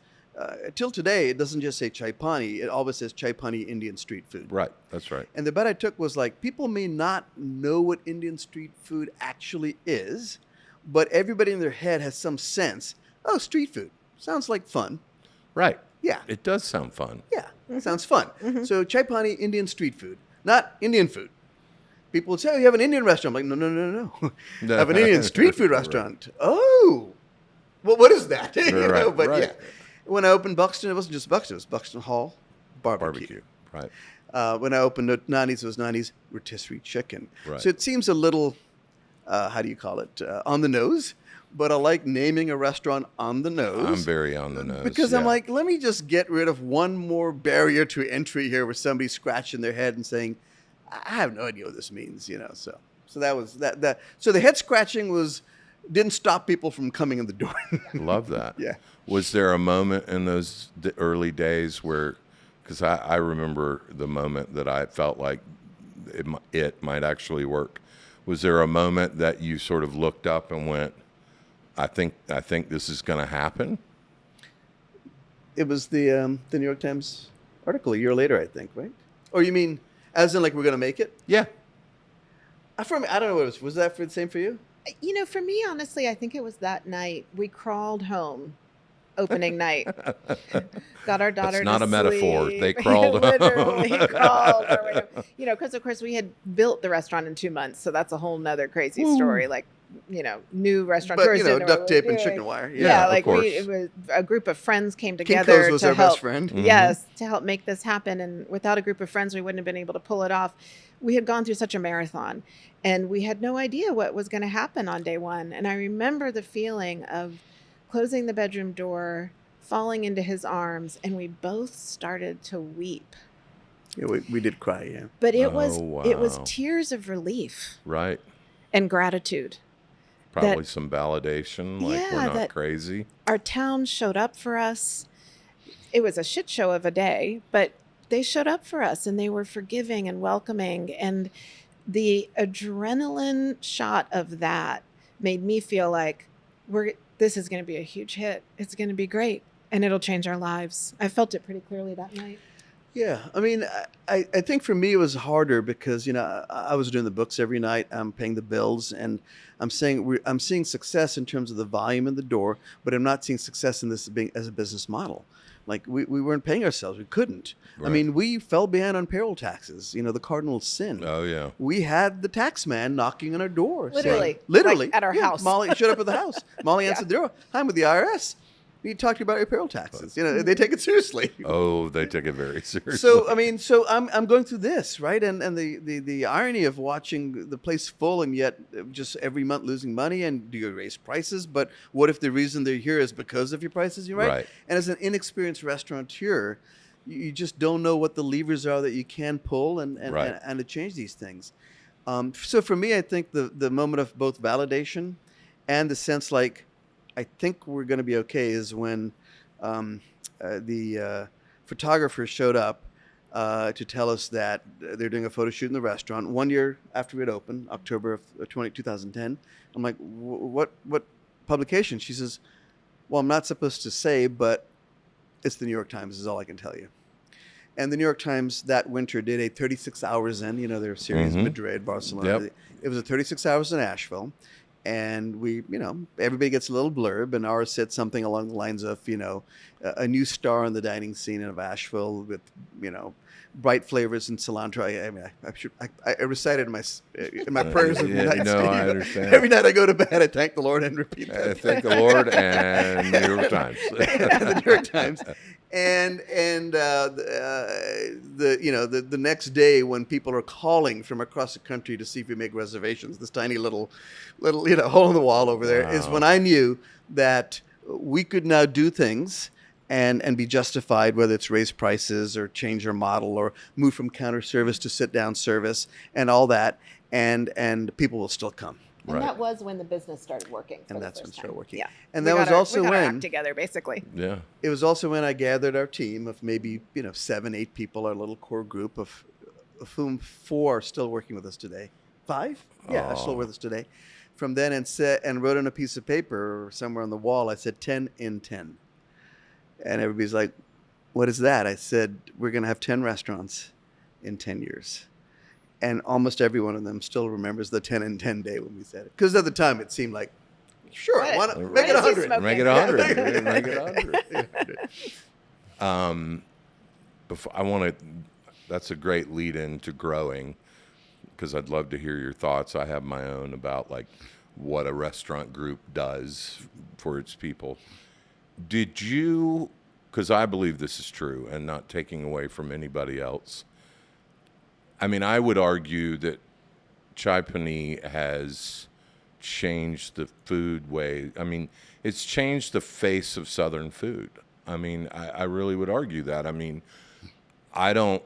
till today, it doesn't just say Chai Pani, it always says Chai Pani Indian street food. Right. That's right. And the bet I took was like, people may not know what Indian street food actually is, but everybody in their head has some sense, oh, street food, sounds like fun. Right. Yeah. It does sound fun. Yeah, sounds fun. So Chai Pani, Indian street food, not Indian food. People would say, oh, you have an Indian restaurant. I'm like, no. I have an Indian street food restaurant. Oh, well, what is that? Right, but right. yeah. When I opened Buxton, it wasn't just Buxton, it was Buxton Hall Barbecue. Right. When I opened Nani's, it was Nani's rotisserie chicken. Right. So it seems a little, how do you call it, on the nose. But I like naming a restaurant on the nose. I'm very on the nose. Because I'm yeah. like, let me just get rid of one more barrier to entry here where somebody's scratching their head and saying, I have no idea what this means, So that was that. So the head scratching didn't stop people from coming in the door. Love that. Yeah. Was there a moment in those early days because I remember the moment that I felt like it might actually work. Was there a moment that you sort of looked up and went, I think this is going to happen? It was the New York Times article a year later, I think, right? Or you mean as in like we're going to make it? Yeah. I don't know what it was. Was that the same for you? For me, honestly, I think it was that night we crawled home opening night. Got our daughter That's not to a metaphor. sleep. They crawled Literally home. crawled our way home. Because of course we had built the restaurant in 2 months, so that's a whole nother crazy story. Like, new restaurateurs But didn't know duct what we were tape and doing. chicken wire. Yeah, of like course. it was a group of friends came King together Co's was to our help. best friend. Yes, to help make this happen. And without a group of friends, we wouldn't have been able to pull it off. We had gone through such a marathon, and we had no idea what was going to happen on day one. And I remember the feeling of closing the bedroom door, falling into his arms, and we both started to weep. Yeah, we did cry, yeah. But it Oh, was wow. tears of relief Right. and gratitude. Probably some validation, like we're Yeah, not that- crazy. Our town showed up for us. It was a shit show of a day, but they showed up for us, and they were forgiving and welcoming. And the adrenaline shot of that made me feel like this is going to be a huge hit. It's going to be great, and it'll change our lives. I felt it pretty clearly that night. Yeah, I mean, I think for me it was harder because I was doing the books every night. I'm paying the bills, and I'm seeing success in terms of the volume in the door, but I'm not seeing success in this being as a business model. Like we weren't paying ourselves. We couldn't. Right. I mean, we fell behind on payroll taxes. The cardinal sin. Oh, yeah. We had the tax man knocking on our door. saying- Literally, like at our house. Molly showed up at the house. Molly answered the door. Hi, I'm with the IRS. We talked about your payroll taxes. They take it seriously. Oh, they take it very seriously. So I'm going through this, right, and the irony of watching the place full and yet just every month losing money. And do you raise prices? But what if the reason they're here is because of your prices? You're right. And as an inexperienced restaurateur, you just don't know what the levers are that you can pull and to change these things. So for me, I think the moment of both validation and the sense like, I think we're going to be okay is when the photographer showed up to tell us that they're doing a photo shoot in the restaurant 1 year after it opened, October of 2010. I'm like, what publication? She says, well, I'm not supposed to say, but it's the New York Times is all I can tell you. And the New York Times that winter did a 36 hours in, their series, Madrid, Barcelona. Yep. It was a 36 hours in Asheville. And we, everybody gets a little blurb, and ours said something along the lines of, a new star on the dining scene of Asheville with, bright flavors and cilantro. I recited in my prayers every night. I understand. Every night I go to bed, I thank the Lord and repeat that. Thank the Lord and New York Times. And the New York Times. And the next day when people are calling from across the country to see if we make reservations, this tiny little hole in the wall over there is when I knew that we could now do things and be justified, whether it's raise prices or change our model or move from counter service to sit down service and all that, and people will still come. And that was when the business started working. And that's when it started working. Yeah. And that was also we got our when act together, basically. Yeah. it was also when I gathered our team of maybe 7, 8 people, our little core group of whom 4 are still working with us today. 5? Yeah, are still with us today. From then and wrote on a piece of paper or somewhere on the wall, I said 10 in 10. And everybody's like, what is that? I said, we're going to have 10 restaurants in 10 years. And almost every one of them still remembers the 10 in 10 day when we said it. Because at the time it seemed like, sure, why not? Make it 100. Make it 100. Make it 100. That's a great lead in to growing, because I'd love to hear your thoughts. I have my own about like what a restaurant group does for its people. Did you, because I believe this is true and not taking away from anybody else, I mean, I would argue that Chai Pani has changed the food way. I mean, it's changed the face of Southern food. I mean, I really would argue that. I mean, I don't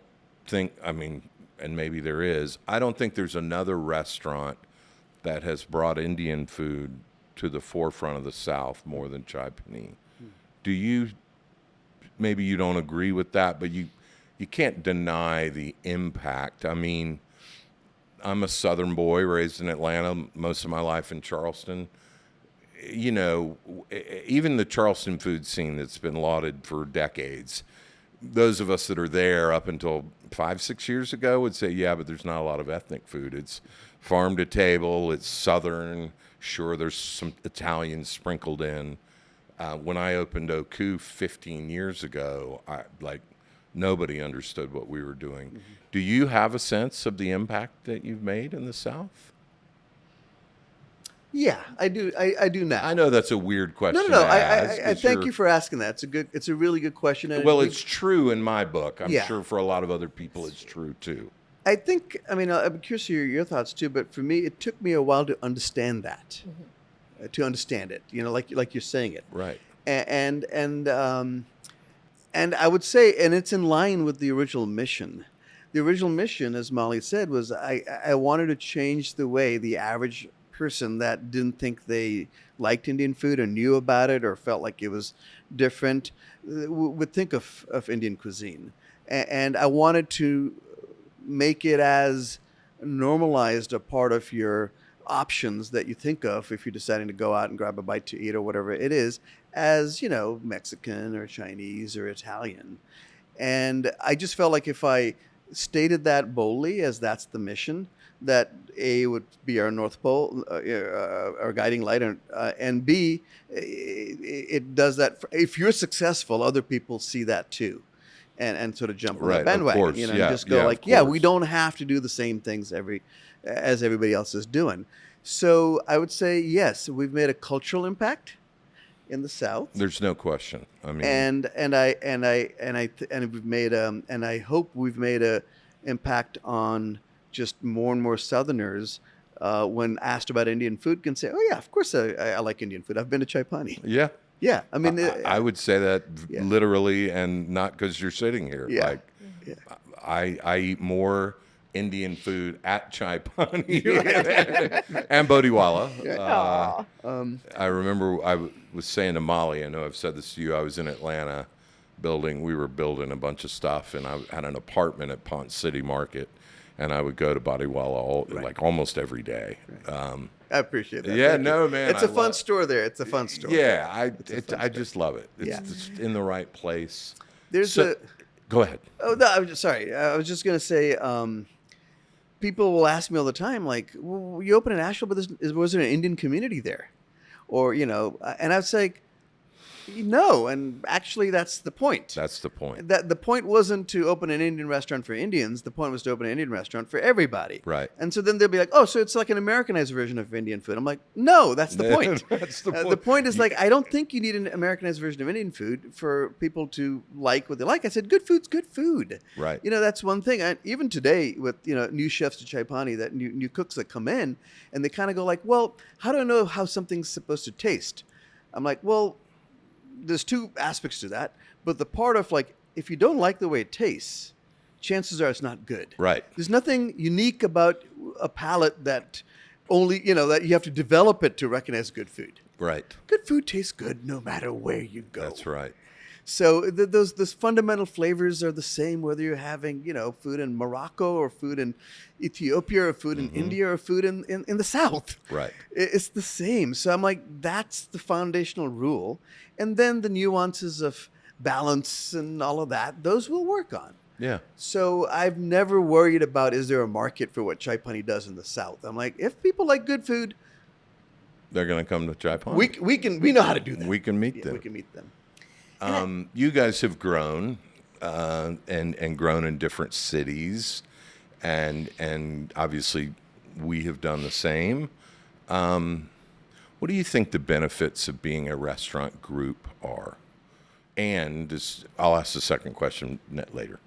think, and maybe there is, I don't think there's another restaurant that has brought Indian food to the forefront of the South more than Chai Pani. Do you, maybe you don't agree with that, but you can't deny the impact. I mean, I'm a Southern boy raised in Atlanta, most of my life in Charleston. Even the Charleston food scene that's been lauded for decades, those of us that are there up until 5-6 years ago would say, yeah, but there's not a lot of ethnic food. It's farm to table, it's Southern. Sure, there's some Italian sprinkled in. When I opened Oku 15 years ago, nobody understood what we were doing. Mm-hmm. Do you have a sense of the impact that you've made in the South? Yeah, I do. I do now. I know that's a weird question. No. I thank you for asking that. It's a really good question. And it's true in my book. I'm sure for a lot of other people, it's true too. I think. I mean, I'm curious to hear your thoughts too. But for me, it took me a while to understand that. Mm-hmm. To understand it, like you're saying it. Right. And I would say, and it's in line with the original mission. The original mission, as Molly said, was I wanted to change the way the average person that didn't think they liked Indian food or knew about it or felt like it was different would think of Indian cuisine. And I wanted to make it as normalized a part of your options that you think of if you're deciding to go out and grab a bite to eat or whatever it is, as, Mexican or Chinese or Italian. And I just felt like if I stated that boldly, as that's the mission, that A would be our North Pole, our guiding light, and B, it does that. If you're successful, other people see that too, and sort of jump on the bandwagon. Of course. And just go we don't have to do the same things as everybody else is doing. So I would say yes, we've made a cultural impact in the South. There's no question. I mean, and we've made and I hope we've made a impact on just more and more Southerners, when asked about Indian food, can say, "Oh yeah, of course I like Indian food. I've been to Chai Pani." Yeah, yeah. I mean, I would say that literally, and not because you're sitting here. Yeah. I eat more Indian food at Chai Pani and Bodiwala. Yeah. I remember I was saying to Molly, I know I've said this to you. I was in Atlanta we were building a bunch of stuff, and I had an apartment at Ponce City Market. And I would go to Bodiwala almost every day. Right. I appreciate that. Yeah, no, man. It's a fun store there. It's a fun store. Yeah, I just love it. It's just in the right place. Go ahead. Oh, no, I'm just sorry. I was just going to say, people will ask me all the time, like, well, you open in Asheville, but was there an Indian community there? Or, and I was like, no, and actually that's the point. That's the point. The point wasn't to open an Indian restaurant for Indians. The point was to open an Indian restaurant for everybody. Right. And so then they'll be like, oh, so it's like an Americanized version of Indian food. I'm like, no, that's the point. That's the point. The point is I don't think you need an Americanized version of Indian food for people to like what they like. I said, good food's good food. Right. That's one thing. And even today with, new chefs to Chai Pani, that new cooks that come in, and they kind of go like, well, how do I know how something's supposed to taste? I'm like, well, there's two aspects to that, but the part of if you don't like the way it tastes, chances are it's not good. Right. There's nothing unique about a palate that only, that you have to develop it to recognize good food. Right. Good food tastes good no matter where you go. That's right. So those fundamental flavors are the same whether you're having, food in Morocco or food in Ethiopia or food in India or food in the South. Right. It's the same. So I'm like, that's the foundational rule. And then the nuances of balance and all of that, those we'll work on. Yeah. So I've never worried about, is there a market for what Chai Pani does in the South? I'm like, if people like good food, they're going to come to Chai Pani. We know how to do that. We can meet them. We can meet them. You guys have grown and grown in different cities, and obviously we have done the same. What do you think the benefits of being a restaurant group are? And I'll ask the second question later.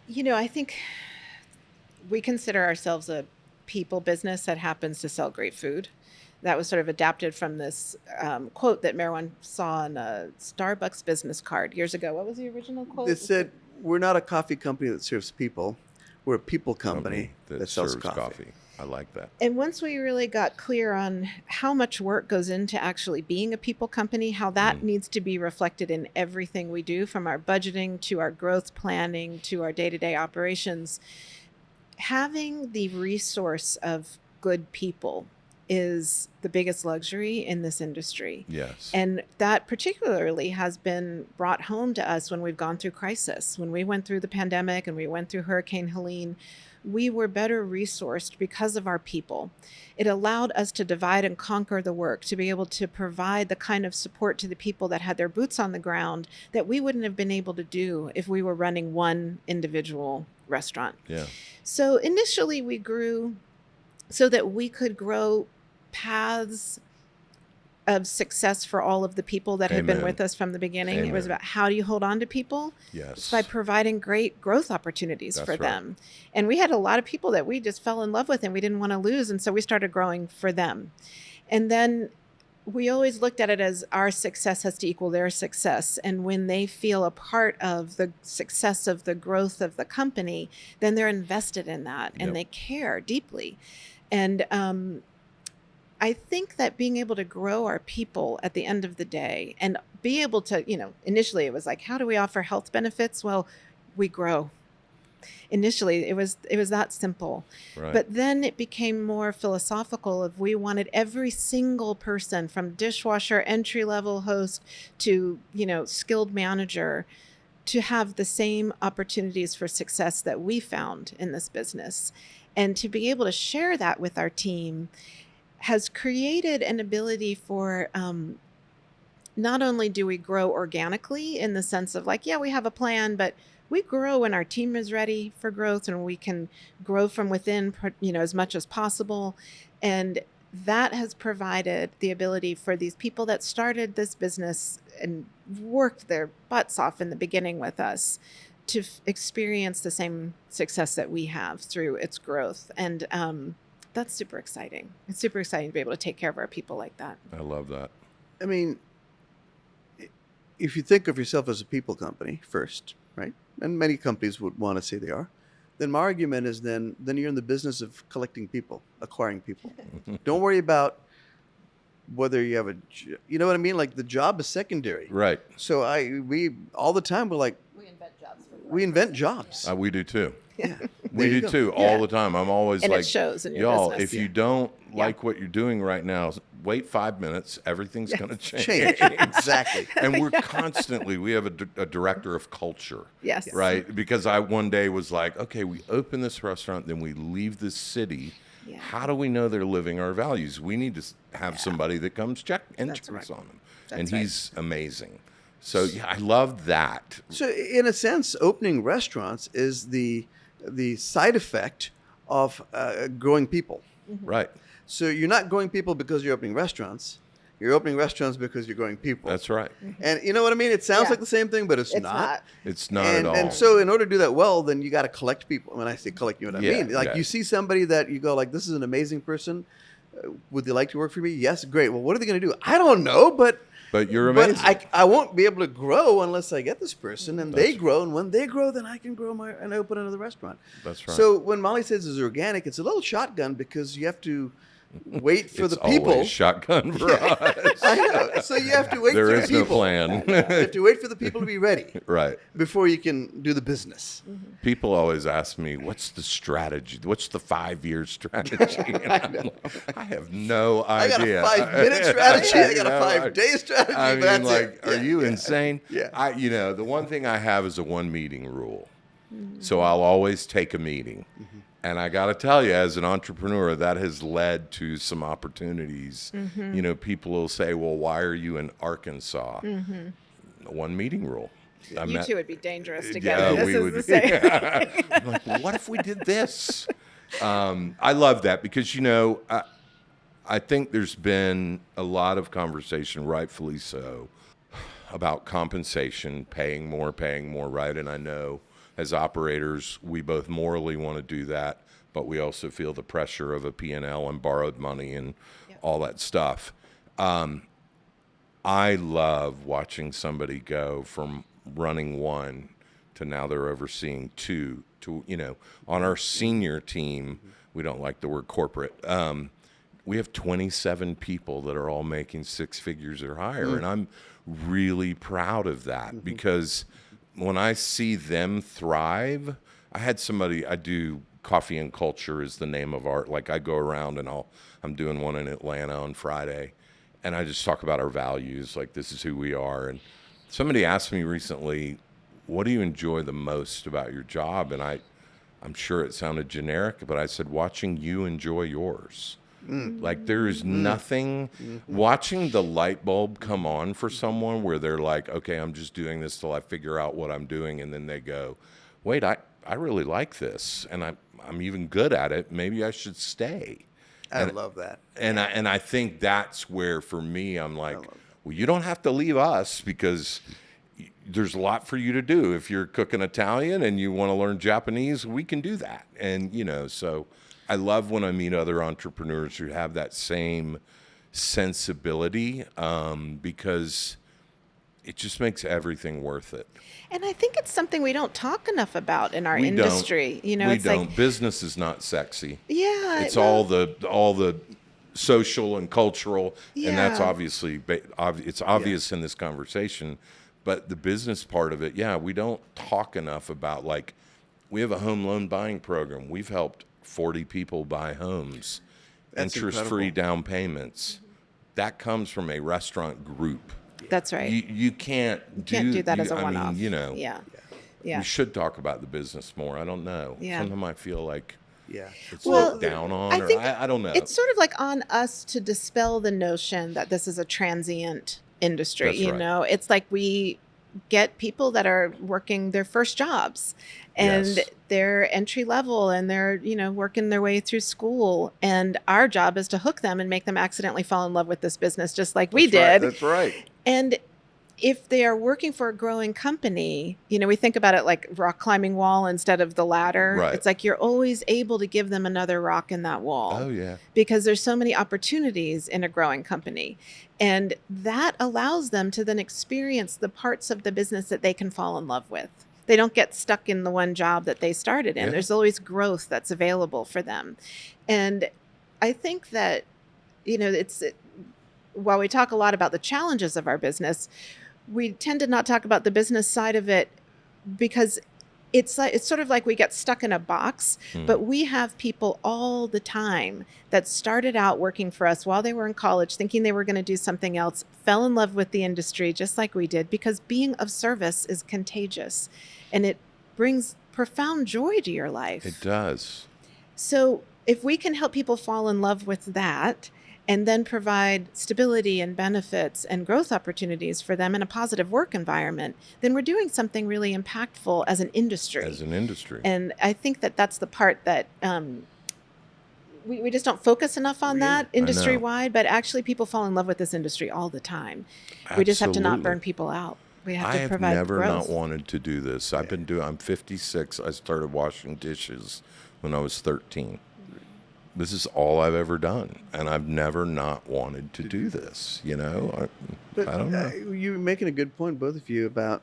I think we consider ourselves a people business that happens to sell great food. That was sort of adapted from this quote that Meherwan saw on a Starbucks business card years ago. What was the original quote? It said, we're not a coffee company that serves people. We're a people company that sells serves coffee. I like that. And once we really got clear on how much work goes into actually being a people company, how that needs to be reflected in everything we do, from our budgeting to our growth planning to our day-to-day operations, having the resource of good people is the biggest luxury in this industry. Yes. And that particularly has been brought home to us when we've gone through crisis. When we went through the pandemic and we went through Hurricane Helene, we were better resourced because of our people. It allowed us to divide and conquer the work, to be able to provide the kind of support to the people that had their boots on the ground that we wouldn't have been able to do if we were running one individual restaurant. Yeah. So initially we grew so that we could grow paths of success for all of the people that had been Amen. with us from the beginning. Amen. It was about how do you hold on to people? Yes. It's by providing great growth opportunities That's for right. them. And we had a lot of people that we just fell in love with and we didn't want to lose. And so we started growing for them. And then we always looked at it as our success has to equal their success. And when they feel a part of the success of the growth of the company, then they're invested in that and Yep. they care deeply. And I think that being able to grow our people at the end of the day and be able to, initially it was like, how do we offer health benefits? Well, we grow. Initially, it was that simple. Right. But then it became more philosophical of we wanted every single person from dishwasher, entry-level host to, skilled manager to have the same opportunities for success that we found in this business. And to be able to share that with our team has created an ability for not only do we grow organically in the sense of like, yeah, we have a plan, but we grow when our team is ready for growth and we can grow from within, as much as possible. And that has provided the ability for these people that started this business and worked their butts off in the beginning with us to experience the same success that we have through its growth. And that's super exciting. It's super exciting to be able to take care of our people like that. I love that. I mean, if you think of yourself as a people company first, right? And many companies would want to say they are. Then my argument is then you're in the business of collecting people, acquiring people. Don't worry about whether you have you know what I mean? Like the job is secondary. Right. So we all the time we're like, we invent jobs. We do too. Yeah. We do too, all the time. I'm always And like, it shows in your y'all, business. if you don't like what you're doing right now, wait 5 minutes. Everything's going to change. Change. Exactly. And we're constantly, we have a director of culture. Yes. Right? Because I one day was like, okay, we open this restaurant, then we leave this city. Yeah. How do we know they're living our values? We need to have somebody that comes check and That's checks right. on them. That's and right. he's amazing. So yeah, I love that. So in a sense, opening restaurants is the side effect of growing people. Right. So you're not growing people because you're opening restaurants. You're opening restaurants because you're growing people. That's right. And you know what I mean? It sounds Yeah. like the same thing, but it's It's not. not. It's not And, at all. and so in order to do that well, then you got to collect people. When I say collect, you know what I Yeah, mean? Like yeah. you see somebody that you go like, this is an amazing person. Would they like to work for me? Yes, great. Well, what are they going to do? I don't know, but you're amazing. But I won't be able to grow unless I get this person, and they grow. And when they grow, then I can grow and open another restaurant. That's right. So when Molly says it's organic, it's a little shotgun because you have to wait for it's the people. always shotgun for us. I know. So you have to wait There for is the no people. plan. You have to wait for the people to be ready Right. before you can do the business. People always ask me, what's the strategy? What's the 5-year strategy? And I'm like, I have no I got a idea. 5-minute strategy. I got a You know, 5-day strategy. I but mean, that's like, it. are Yeah, you yeah. insane? Yeah. The one thing I have is a 1 meeting rule. So I'll always take a meeting. And I got to tell you, as an entrepreneur, that has led to some opportunities. People will say, well, why are you in Arkansas? 1 meeting rule. You two would be dangerous together. Yeah, This is the same. Yeah. I'm like, well, what if we did this? I love that because, I think there's been a lot of conversation, rightfully so, about compensation, paying more, right? And I know as operators, we both morally want to do that, but we also feel the pressure of a P&L and borrowed money and all that stuff. I love watching somebody go from running 1 to now they're overseeing 2 to, on our senior team, we don't like the word corporate. We have 27 people that are all making 6 figures or higher. And I'm really proud of that because when I see them thrive, I do Coffee and Culture is the name of art. Like I go around and I'm doing one in Atlanta on Friday and I just talk about our values. Like this is who we are. And somebody asked me recently, what do you enjoy the most about your job? And I'm sure it sounded generic, but I said, watching you enjoy yours. Like there is nothing, watching the light bulb come on for someone where they're like, okay, I'm just doing this till I figure out what I'm doing. And then they go, wait, I really like this. And I'm even good at it. Maybe I should stay. I love that. And I think that's where, for me, I'm like, well, you don't have to leave us because there's a lot for you to do. If you're cooking Italian and you want to learn Japanese, we can do that. And, so I love when I meet other entrepreneurs who have that same sensibility because it just makes everything worth it. And I think it's something we don't talk enough about in our We industry. don't. It's like Business is not sexy. Yeah, It's all the social and cultural, and that's Yeah. obviously it's obvious in this conversation. But the business part of it, we don't talk enough about, like, we have a home loan buying program. We've helped 40 people buy homes, That's interest-free incredible. down payments. That comes from a restaurant group. That's right. You can't do that as a I one-off. mean, Yeah. we should talk about the business more. I don't know. Yeah. Sometimes I feel like Yeah. it's Well, looked down on, I think I don't know. It's sort of like on us to dispel the notion that this is a transient industry. That's right. It's like we get people that are working their first jobs and Yes. they're entry level and they're, working their way through school. And our job is to hook them and make them accidentally fall in love with this business, just like we did. That's right. And if they are working for a growing company, we think about it like rock climbing wall instead of the ladder. Right. It's like you're always able to give them another rock in that wall. Oh, yeah. Because there's so many opportunities in a growing company. And that allows them to then experience the parts of the business that they can fall in love with. They don't get stuck in the one job that they started in. Yeah. There's always growth that's available for them. And I think that, while we talk a lot about the challenges of our business, we tend to not talk about the business side of it because it's sort of like we get stuck in a box, but we have people all the time that started out working for us while they were in college, thinking they were going to do something else, fell in love with the industry just like we did, because being of service is contagious and it brings profound joy to your life. It does. So if we can help people fall in love with that and then provide stability and benefits and growth opportunities for them in a positive work environment, then we're doing something really impactful as an industry. And I think that that's the part that we just don't focus enough on that industry-wide, but actually people fall in love with this industry all the time. We just have to not burn people out. We have to provide I have never growth. not wanted to do this. I'm 56. I started washing dishes when I was 13. This is all I've ever done, and I've never not wanted to do this. I don't know. You're making a good point, both of you, about.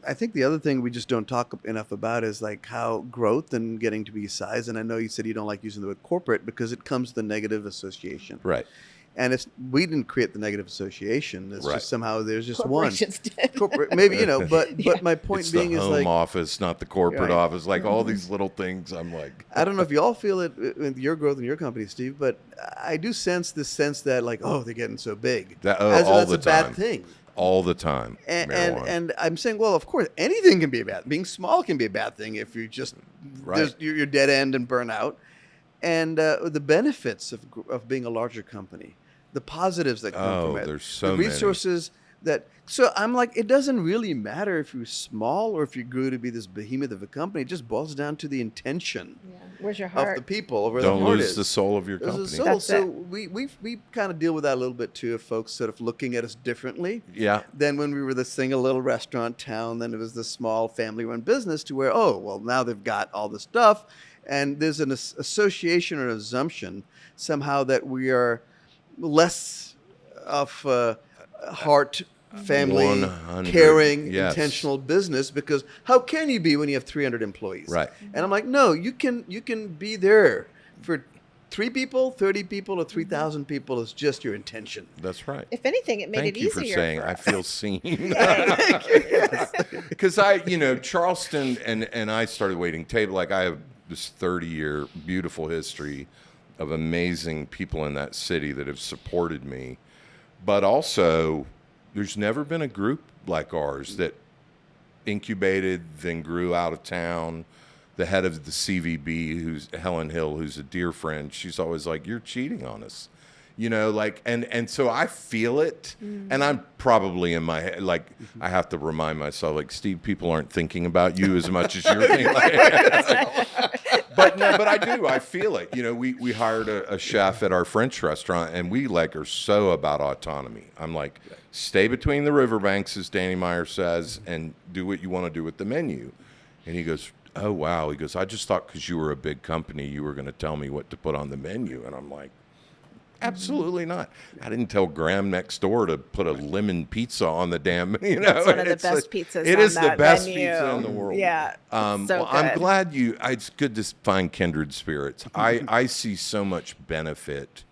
I think the other thing we just don't talk enough about is like how growth and getting to be size. And I know you said you don't like using the word corporate because it comes with a negative association. Right. And we didn't create the negative association. It's Right. just somehow there's just one. Corporations did. Corporate, maybe, but my point It's being the is home like, office, not the corporate Right. office. Like all these little things, I'm like, I don't know if you all feel it with your growth in your company, Steve, but I do sense this sense that like, oh, they're getting so big. That- As all that's the a bad time. thing. all the time. And I'm saying, well, of course, anything can be a bad. Being small can be a bad thing if you just Right. you're dead end and burn out. And the benefits of being a larger company, the positives that come from it, there's so the many. resources that. So I'm like, it doesn't really matter if you're small or if you grew to be this behemoth of a company. It just boils down to the intention Yeah. Where's your of heart? the people, or where Don't the heart lose is. the soul of your There's a company. soul. That's So it. we kind of deal with that a little bit too, of folks sort of looking at us differently. Yeah. Then when we were this single little restaurant town, then it was the small family-run business to where, oh, well, now they've got all this stuff. And there's an association or assumption somehow that we are less of heart, family, 100, caring, yes. intentional business, because how can you be when you have 300 employees? Right. And I'm like, no, you can be there for 3 people, 30 people, or 3,000 people. Is just your intention. That's right. If anything, it made Thank it you easier for saying for I us. feel seen. Because Charleston and I started waiting table. Like I have this 30-year beautiful history of amazing people in that city that have supported me. But also, there's never been a group like ours that incubated, then grew out of town. the head of the CVB, who's Helen Hill, who's a dear friend, she's always like, "You're cheating on us." You know, like, and so I feel it, and I'm probably in my head, like, I have to remind myself, like, Steve, people aren't thinking about you as much as you're thinking. But no, but I do. I feel it. You know, we hired a chef at our French restaurant, and we like are so about autonomy. I'm like, stay between the riverbanks, as Danny Meyer says, and do what you want to do with the menu. And he goes, "Oh wow." He goes, "I just thought because you were a big company, you were going to tell me what to put on the menu." And I'm like, absolutely not. I didn't tell Graham next door to put a lemon pizza on the damn, you know. It's one of the best pizzas It on is the that best menu. pizza in the world. Yeah, well, so I'm good. glad it's good to find kindred spirits. I see so much benefit.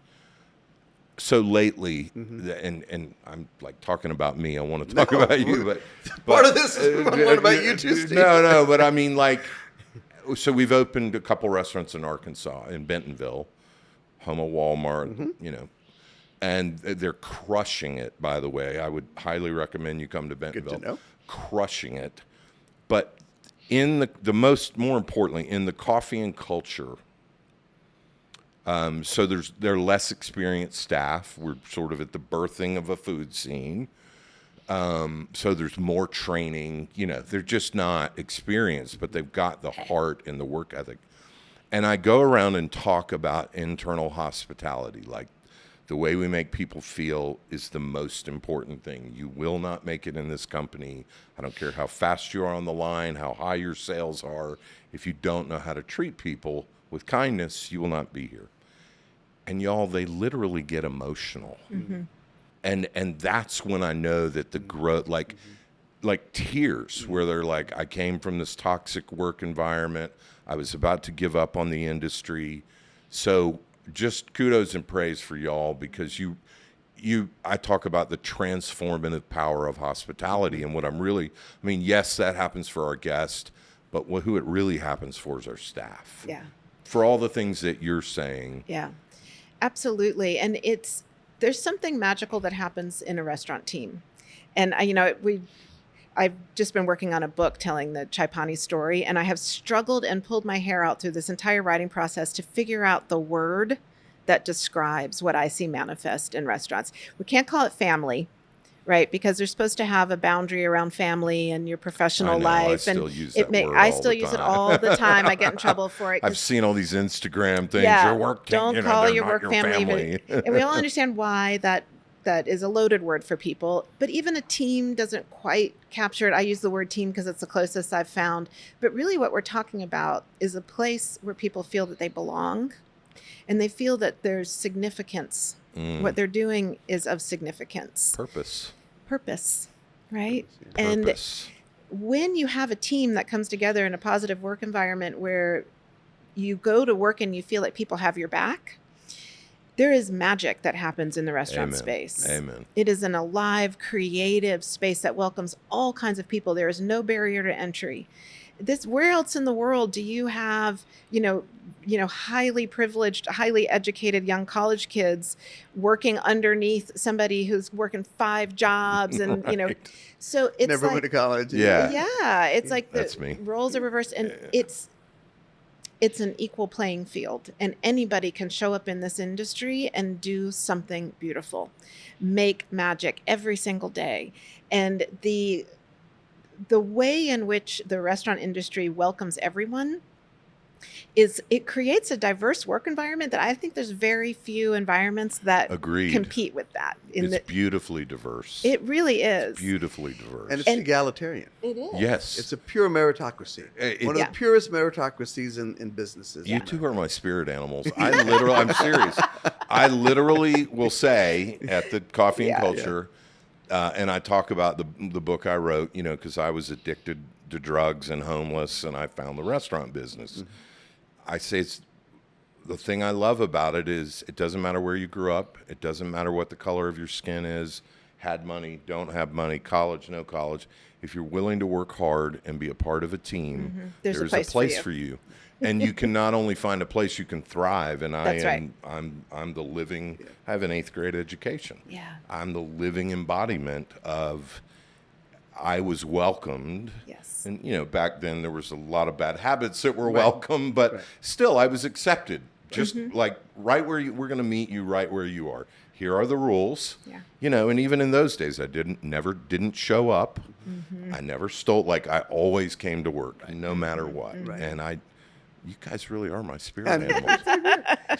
So lately, and I'm like talking about me. I want to talk about you, but Part of this is one about you too, Steve. No, but I mean, like, so we've opened a couple restaurants in Arkansas, in Bentonville, home of Walmart, you know, and they're crushing it, by the way. I would highly recommend you come to Bentonville. Good to know. Crushing it. But in more importantly, in the coffee and culture, so they're less experienced staff. We're sort of at the birthing of a food scene. So there's more training. You know, they're just not experienced, but they've got the heart and the work ethic. And I go around and talk about internal hospitality, like the way we make people feel is the most important thing. You will not make it in this company. I don't care how fast you are on the line, how high your sales are. If you don't know how to treat people with kindness, you will not be here. And y'all, they literally get emotional. And that's when I know that the growth, like tears, where they're like, I came from this toxic work environment. I was about to give up on the industry. So just kudos and praise for y'all, because I talk about the transformative power of hospitality, and what yes, that happens for our guests, but who it really happens for is our staff. Yeah. For all the things that you're saying. Yeah, absolutely. And there's something magical that happens in a restaurant team. And I've just been working on a book telling the Chai Pani story, and I have struggled and pulled my hair out through this entire writing process to figure out the word that describes what I see manifest in restaurants. We can't call it family, right? Because they're supposed to have a boundary around family and your professional life. I still use that word I all still the use it time. all the time. I get in trouble for it. I've seen all these Instagram things. Yeah, Your work don't they're call your not work family. And we all understand why that is a loaded word for people. But even a team doesn't quite capture it. I use the word team because it's the closest I've found. But really what we're talking about is a place where people feel that they belong and they feel that there's significance. What they're doing is of significance. Purpose, right? Purpose. And when you have a team that comes together in a positive work environment where you go to work and you feel like people have your back, there is magic that happens in the restaurant space. Amen. It is an alive, creative space that welcomes all kinds of people. There is no barrier to entry. Where else in the world do you have, highly privileged, highly educated young college kids working underneath somebody who's working 5 jobs and, Right. So it's Never like, went to college. Yeah, it's like That's me. roles are reversed, and it's an equal playing field, and anybody can show up in this industry and do something beautiful, make magic every single day. And the way in which the restaurant industry welcomes everyone is it creates a diverse work environment that I think there's very few environments that Agreed. Compete with that. It's beautifully diverse. It really is. Beautifully diverse. And it's egalitarian. It is. Yes. It's a pure meritocracy. One of the purest meritocracies in businesses. You two are my spirit animals. I'm serious. I literally will say at the Coffee and Culture, and I talk about the book I wrote, because I was addicted to drugs and homeless, and I found the restaurant business. Mm-hmm. I say the thing I love about it is it doesn't matter where you grew up. It doesn't matter what the color of your skin is, had money, don't have money, college, no college. If you're willing to work hard and be a part of a team, there's a place for you. And you can not only find a place, you can thrive. And I'm the living, I have an 8th grade education. Yeah. I'm the living embodiment of, I was welcomed. Yes. And, back then there was a lot of bad habits that were welcome, but still I was accepted. Just like right where we're going to meet you right where you are. Here are the rules. Yeah. And even in those days I didn't show up. I never stole. Like I always came to work no matter what. And you guys really are my spirit animals.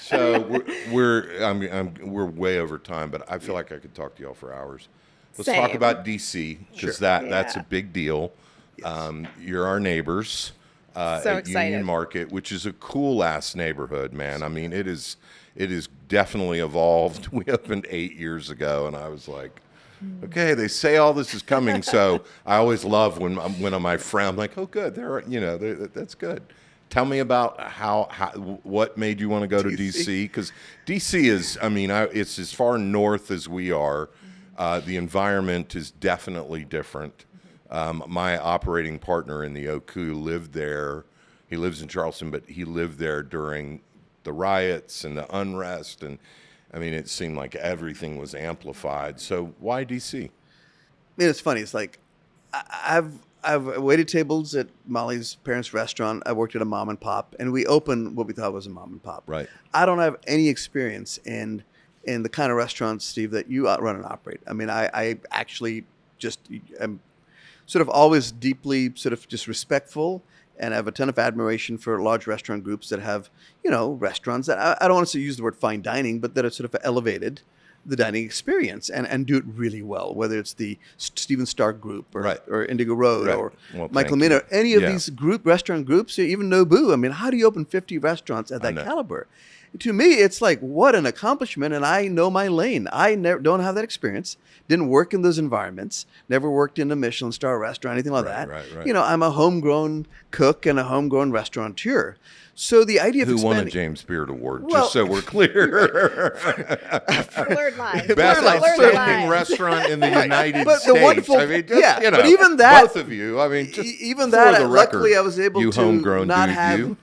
So we're way over time, but I feel like I could talk to y'all for hours. Let's talk about DC because that's a big deal. Yes. You're our neighbors at Union Market, which is a cool ass neighborhood, man. I mean, it is definitely evolved. We opened 8 years ago, and I was like, okay, they say all this is coming, so I always love when on my friend, I'm like, oh, good, that's good. Tell me about what made you want to go to DC? Because DC is, it's as far north as we are. The environment is definitely different. My operating partner in the Oku lived there. He lives in Charleston, but he lived there during the riots and the unrest. And, it seemed like everything was amplified. So why DC? It's funny. It's like I've waited tables at Molly's parents' restaurant. I worked at a mom and pop, and we opened what we thought was a mom and pop. Right. I don't have any experience in the kind of restaurants, Steve, that you run and operate. I actually just am sort of always deeply sort of just respectful, and I have a ton of admiration for large restaurant groups that have, restaurants that I don't want to use the word fine dining, but that are sort of elevated the dining experience and do it really well, whether it's the Steven Stark Group or Indigo Road or Michael Mina, any of these restaurant groups, even Nobu. How do you open 50 restaurants at that caliber? To me, it's like, what an accomplishment, and I know my lane. I don't have that experience, didn't work in those environments, never worked in a Michelin star restaurant, anything like that. Right. I'm a homegrown cook and a homegrown restaurateur. So the idea of who won a James Beard Award, just so we're clear. Blurred lines. Best outstanding restaurant in the United States. The wonderful, but even that, both of you. Even that, luckily, I was able you to homegrown not dude, have. you.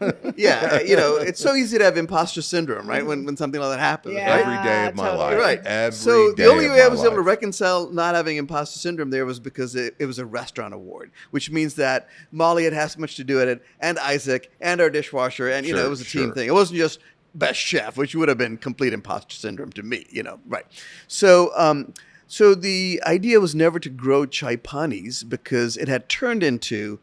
It's so easy to have imposter syndrome, right? When something like that happens, right? Every day of my life, right? So the only way I was able to reconcile not having imposter syndrome there was because it was a restaurant award, which means that Molly had so much to do with it, and Isaac, and our dishwasher. And, it was a team thing. It wasn't just best chef, which would have been complete imposter syndrome to me, right. So the idea was never to grow Chai Panis because it had turned into,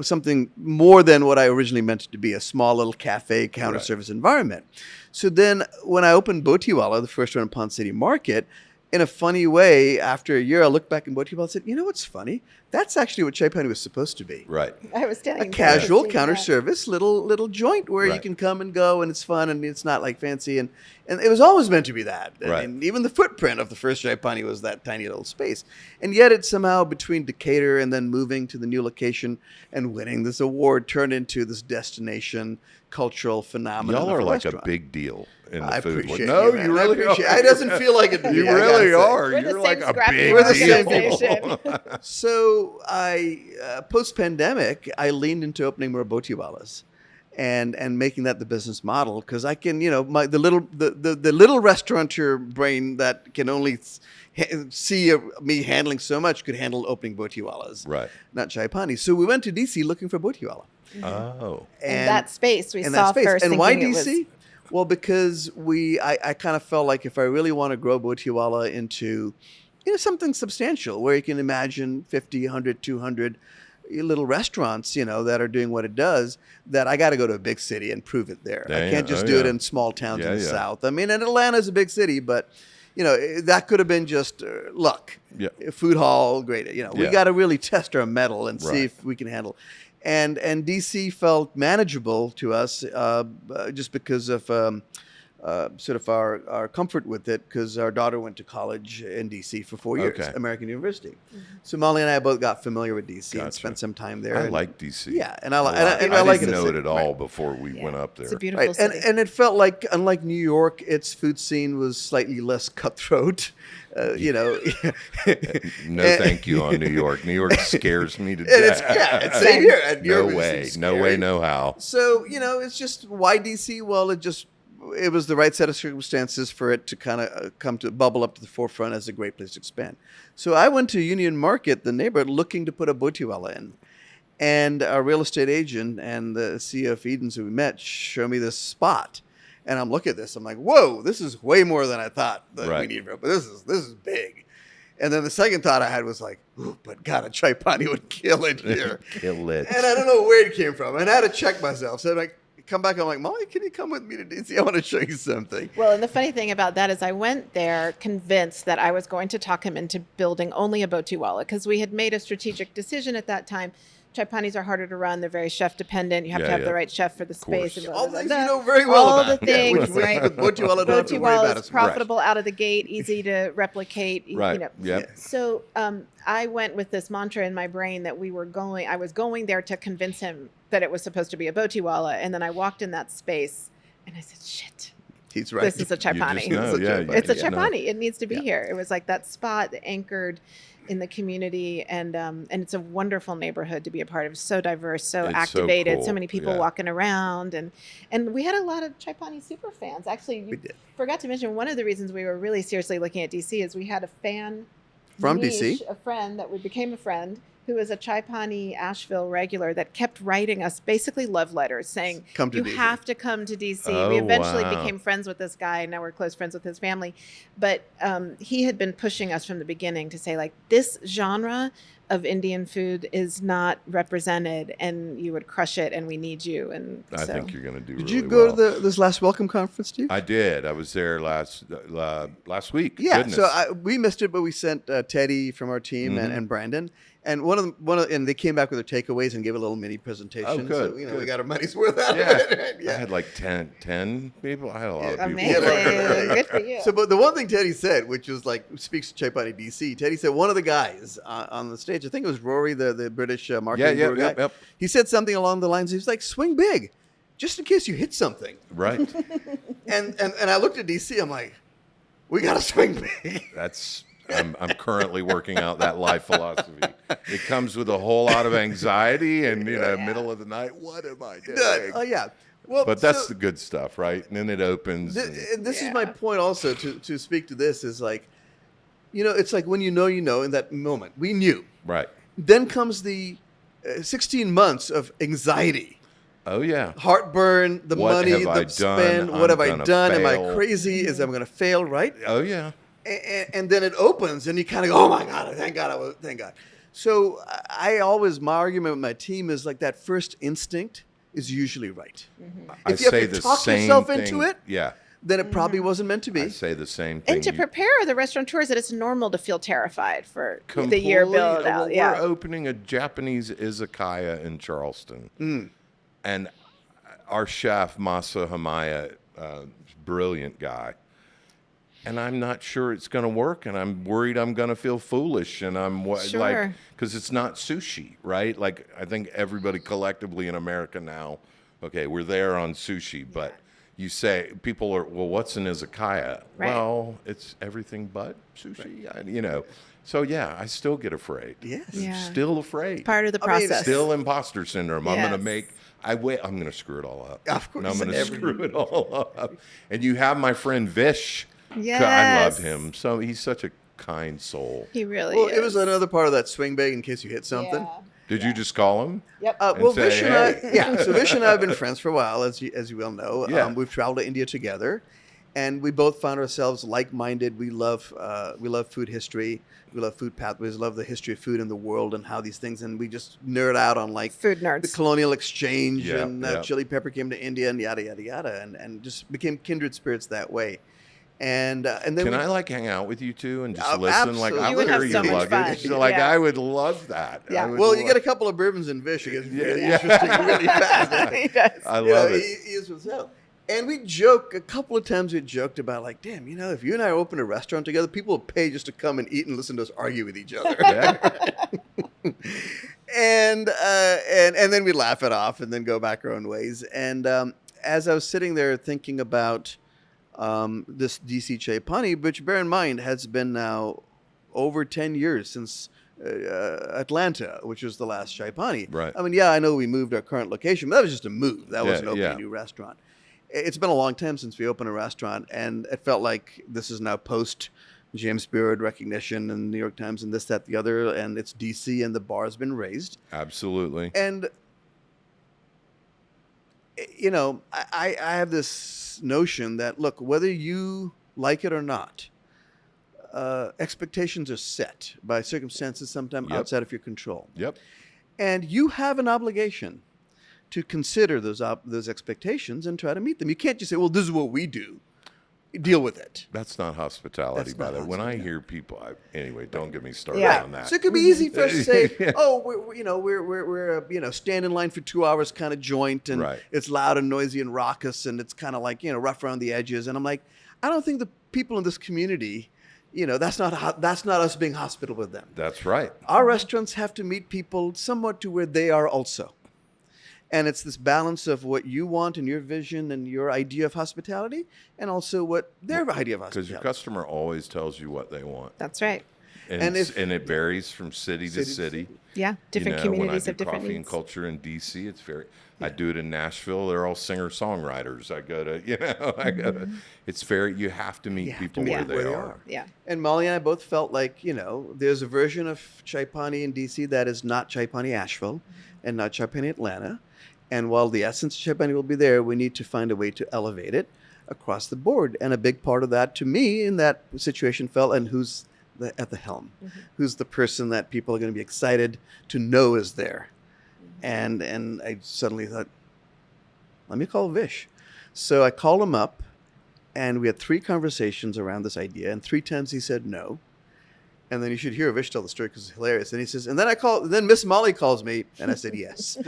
something more than what I originally meant it to be, a small little cafe counter service environment. So then when I opened Botiwalla, the first one in Pond City Market, in a funny way, after a year, I looked back in Botiwalla and said, what's funny? That's actually what Chai Pani was supposed to be. Right. I was telling a casual counter service, little joint where you can come and go and it's fun and it's not like fancy. And it was always meant to be that. Right. And even the footprint of the first Chai Pani was that tiny little space. And yet it somehow, between Decatur and then moving to the new location and winning this award, turned into this destination cultural phenomenon. Y'all are like restaurant. A big deal in the I food. appreciate No, you, man. you really are. It doesn't feel like it. You really are. We're You're the like same a scrappy big We're the same organization. So I, post-pandemic, I leaned into opening more Botiwallas and making that the business model because I can, the little restaurateur brain that can only see me handling so much could handle opening Botiwallas, not Chai Pani. So we went to DC looking for Botiwalla. Oh, and that space we saw first. And why DC? Well, because I kind of felt like if I really want to grow Botiwalla into, something substantial where you can imagine 50, 100, 200 little restaurants, that are doing what it does, that I got to go to a big city and prove it there. I can't just do it in small towns in the South. And Atlanta's a big city, but, that could have been just luck. Yeah. Food hall, great. We got to really test our mettle and see if we can handle. And DC felt manageable to us just because of sort of our comfort with it, because our daughter went to college in DC for 4 years, American University. Mm-hmm. So Molly and I both got familiar with DC and spent some time there. I like DC. Yeah, and I like it. I didn't know it at all before we went up there. It's a beautiful city. And it felt like, unlike New York, its food scene was slightly less cutthroat. No, thank you on New York. New York scares me to death. It's same here. No way, no how. So, it's just, why DC? Well, it just it was the right set of circumstances for it to kind of come to bubble up to the forefront as a great place to expand. So I went to Union Market, the neighborhood, looking to put a Botiwala in. And our real estate agent and the CEO of Edens who we met showed me this spot. And I'm looking at this. I'm like, whoa, this is way more than I thought that we need. But this is big. And then the second thought I had was like, ooh, but God, a Chai Pani would kill it here. Kill it. And I don't know where it came from. And I had to check myself. So I come back. I'm like, Molly, can you come with me to DC? I want to show you something. Well, and the funny thing about that is I went there convinced that I was going to talk him into building only a Botiwala because we had made a strategic decision at that time. Chai Panis are harder to run. They're very chef dependent. You have to have the right chef for the space. And all things you know very well all about. the things, right? Botiwala don't have to worry about. Is profitable out of the gate, easy to replicate. Right. You know. Yep. So I went with this mantra in my brain that I was going there to convince him that it was supposed to be a Botiwala. And then I walked in that space and I said, shit. He's right. This is a Chai Pani. It's a Chai Pani. It needs to be here. It was like that spot anchored in the community, and it's a wonderful neighborhood to be a part of. So diverse, so activated, so, cool. So many people walking around, and we had a lot of Chai Pani super fans. Actually, we forgot to mention one of the reasons we were really seriously looking at DC is we had a fan from DC, a friend that became a friend who was a Chai Pani Asheville regular that kept writing us basically love letters saying, you have to come to DC. Oh, we eventually became friends with this guy. And now we're close friends with his family. But he had been pushing us from the beginning to say, like, this genre of Indian food is not represented and you would crush it and we need you. And I think you're going to do really well. Did you go to this last welcome conference, Steve? I did. I was there last week. Yeah, Goodness. so we missed it, but we sent Teddy from our team and Brandon. And and they came back with their takeaways and gave a little mini presentation. Oh, good. So, we got our money's worth out of it. I had like 10 people. I had a lot of people. Amazing. Good for you. So, but the one thing Teddy said, which was like, speaks to Chai Pani DC, Teddy said one of the guys on the stage, I think it was Rory, the British marketing guy. Yep. He said something along the lines, he was like, swing big, just in case you hit something. Right. and I looked at DC, I'm like, we got to swing big. I'm currently working out that life philosophy. It comes with a whole lot of anxiety and, middle of the night, what am I doing? Oh, yeah. Well, but that's the good stuff, right? And then it opens. This is my point also to speak to this is like, it's like when you know in that moment. We knew. Right. Then comes the 16 months of anxiety. Oh, yeah. Heartburn, the money, the spend. What have I done? Am I crazy? Is I'm going to fail, right? Oh, yeah. And then it opens and you kind of go, oh, my God, thank God. So my argument with my team is like that first instinct is usually right. Mm-hmm. If you have to talk yourself into it, then it probably wasn't meant to be. I say the same thing. And to prepare the restaurateurs that it's normal to feel terrified for the year build out. We're opening a Japanese izakaya in Charleston. And our chef, Masa Hamaya, brilliant guy. And I'm not sure it's going to work, and I'm worried I'm going to feel foolish, and because it's not sushi, right? Like, I think everybody collectively in America now, okay, we're there on sushi, but you say, people are, well, what's an izakaya? Right. Well, it's everything but sushi, right. So, I still get afraid. Yes. Yeah. Still afraid. Part of the process. Still imposter syndrome. Yes. I'm going to screw it all up. Of course. And I'm going to screw it all up. And you have my friend Vish. Yes. I love him. So he's such a kind soul. He really is. It was another part of that swing bag in case you hit something. Yeah. Did you just call him? Yep. Vish and I, so Vish and I have been friends for a while, as you well know. Yeah. We've traveled to India together, and we both found ourselves like-minded. We love food history. We love food pathways. Love the history of food in the world and how these things. And we just nerd out on like food nerds, the colonial exchange, and chili pepper came to India, and yada yada yada, and just became kindred spirits that way. And then can I hang out with you two and just listen? Absolutely. Like I would hear have so your much luggage. fun. I would love that. Yeah. Well, you get a couple of bourbons in Vish. It gets really interesting really fast. He does. I love it. He is what's up. And we joke a couple of times. We joked about like, damn, if you and I open a restaurant together, people will pay just to come and eat and listen to us argue with each other. and then we laugh it off and then go back our own ways. And as I was sitting there thinking about this DC Chai Pani, which bear in mind has been now over 10 years since Atlanta, which was the last Chai Pani. Right. I mean, I know we moved our current location, but that was just a move. That wasn't opening a new restaurant. it's been a long time since we opened a restaurant, and it felt like this is now post James Beard recognition and New York Times and this, that, the other, and it's DC and the bar has been raised. Absolutely. And, I have this notion that, look, whether you like it or not, expectations are set by circumstances sometimes outside of your control. Yep. And you have an obligation to consider those expectations and try to meet them. You can't just say, well, this is what we do. Deal with it. That's not hospitality, That's by not the way. When I hospitality. hear people, anyway, don't get me started Yeah. on that. So it could be easy for us to say, Yeah. oh, we're stand in line for 2 hours kind of joint, and Right. it's loud and noisy and raucous, and it's kind of like, rough around the edges. And I'm like, I don't think the people in this community, that's not us being hospitable with them. That's right. Our restaurants have to meet people somewhat to where they are also. And it's this balance of what you want and your vision and your idea of hospitality, and also what their idea of Because hospitality. your customer always tells you what they want. That's right. And it varies from city to city. Yeah, different communities when I do have different coffee needs. and culture in DC, it's very. I do it in Nashville. They're all singer-songwriters. I go to, it's very. You have to meet You have to people meet where them they where they are. are. Yeah. And Molly and I both felt like, there's a version of Chai Pani in DC that is not Chai Pani Asheville and not Chai Pani Atlanta. And while the essence of Chai Pani will be there, we need to find a way to elevate it across the board. And a big part of that, to me, in that situation fell, and who's at the helm? Who's the person that people are going to be excited to know is there? And I suddenly thought, let me call Vish. So I called him up, and we had 3 conversations around this idea, and 3 times he said no. And then you should hear Vish tell the story because it's hilarious. And he says, and then Miss Molly calls me, and I said yes. And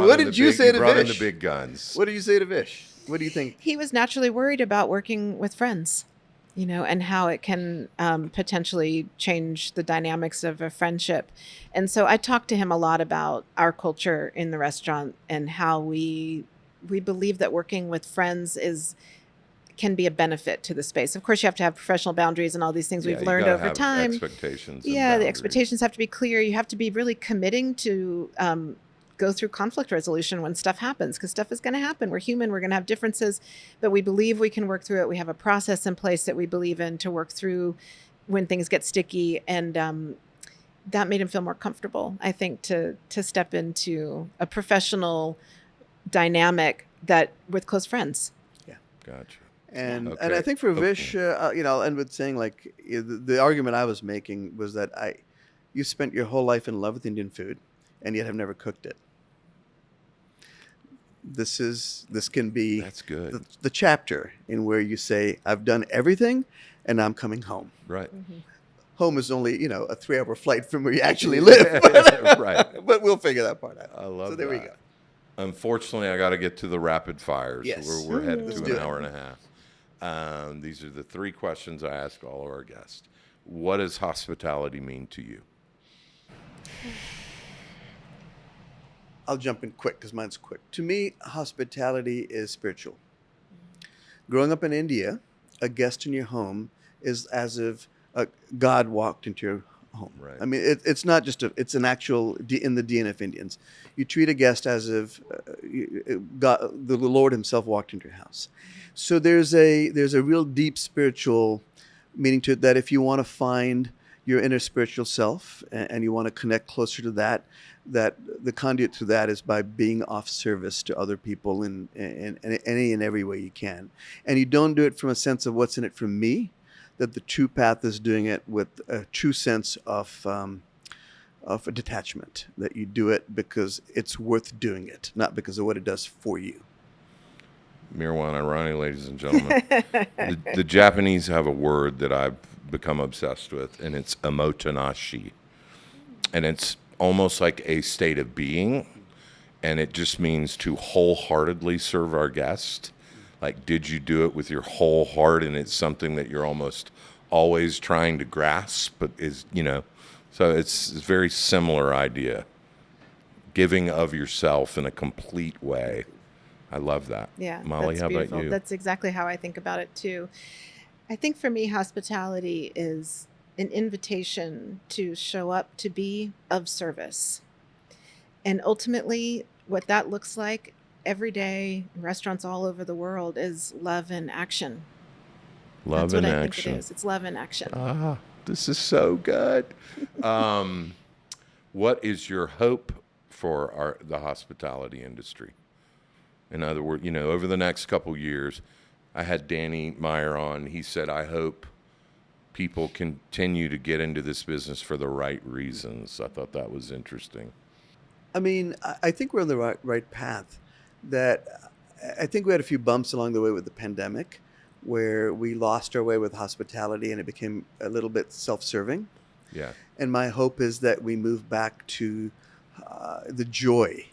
what did you say to brought in Vish? the big guns. What did you say to Vish? What do you think? He was naturally worried about working with friends, and how it can potentially change the dynamics of a friendship. And so I talked to him a lot about our culture in the restaurant and how we believe that working with friends can be a benefit to the space. Of course, you have to have professional boundaries and all these things Yeah, we've you learned gotta over have time. Expectations. and Yeah, the boundaries. expectations have to be clear. You have to be really committing to go through conflict resolution when stuff happens, because stuff is going to happen. We're human. We're going to have differences, but we believe we can work through it. We have a process in place that we believe in to work through when things get sticky. And that made him feel more comfortable, I think, to step into a professional dynamic with close friends. Gotcha. And Okay. and I think for Okay. Vish, I'll end with saying, like, the argument I was making was that you spent your whole life in love with Indian food, and yet have never cooked it. This can be That's good. the chapter in where you say, I've done everything, and I'm coming home. Right. Home is only, a 3-hour flight from where you actually live. Right. But we'll figure that part out. I love So there we that. go. Unfortunately, I got to get to the rapid fires. Yes. We're headed Let's to do an it. hour and a half. These are the 3 questions I ask all of our guests. What does hospitality mean to you? I'll jump in quick because mine's quick. To me, hospitality is spiritual. Growing up in India, a guest in your home is as if God walked into your home. Right. I mean, it's not just it's an actual in the DNA of Indians. You treat a guest as if God, the Lord Himself walked into your house. So there's a real deep spiritual meaning to it, that if you want to find your inner spiritual self and you want to connect closer to that the conduit to that is by being of service to other people in any and every way you can. And you don't do it from a sense of what's in it for me, that the true path is doing it with a true sense of a detachment, that you do it because it's worth doing it, not because of what it does for you. Meherwan Irani, ladies and gentlemen. the Japanese have a word that I've become obsessed with, and it's omotenashi. And it's almost like a state of being, and it just means to wholeheartedly serve our guest. Like, did you do it with your whole heart? And it's something that you're almost always trying to grasp, but so it's a very similar idea. Giving of yourself in a complete way. I love that. Yeah, Molly, that's how beautiful. about you? That's exactly how I think about it too. I think for me, hospitality is an invitation to show up to be of service. And ultimately, what that looks like every day in restaurants all over the world is love in action. Love That's what in I think it action. is. It's love in action. Ah, this is so good. Um, what is your hope for the hospitality industry? In other words, over the next couple years, I had Danny Meyer on. He said, I hope people continue to get into this business for the right reasons. I thought that was interesting. I mean, I think we're on the right path. That I think we had a few bumps along the way with the pandemic, where we lost our way with hospitality and it became a little bit self-serving. Yeah. And my hope is that we move back to the joy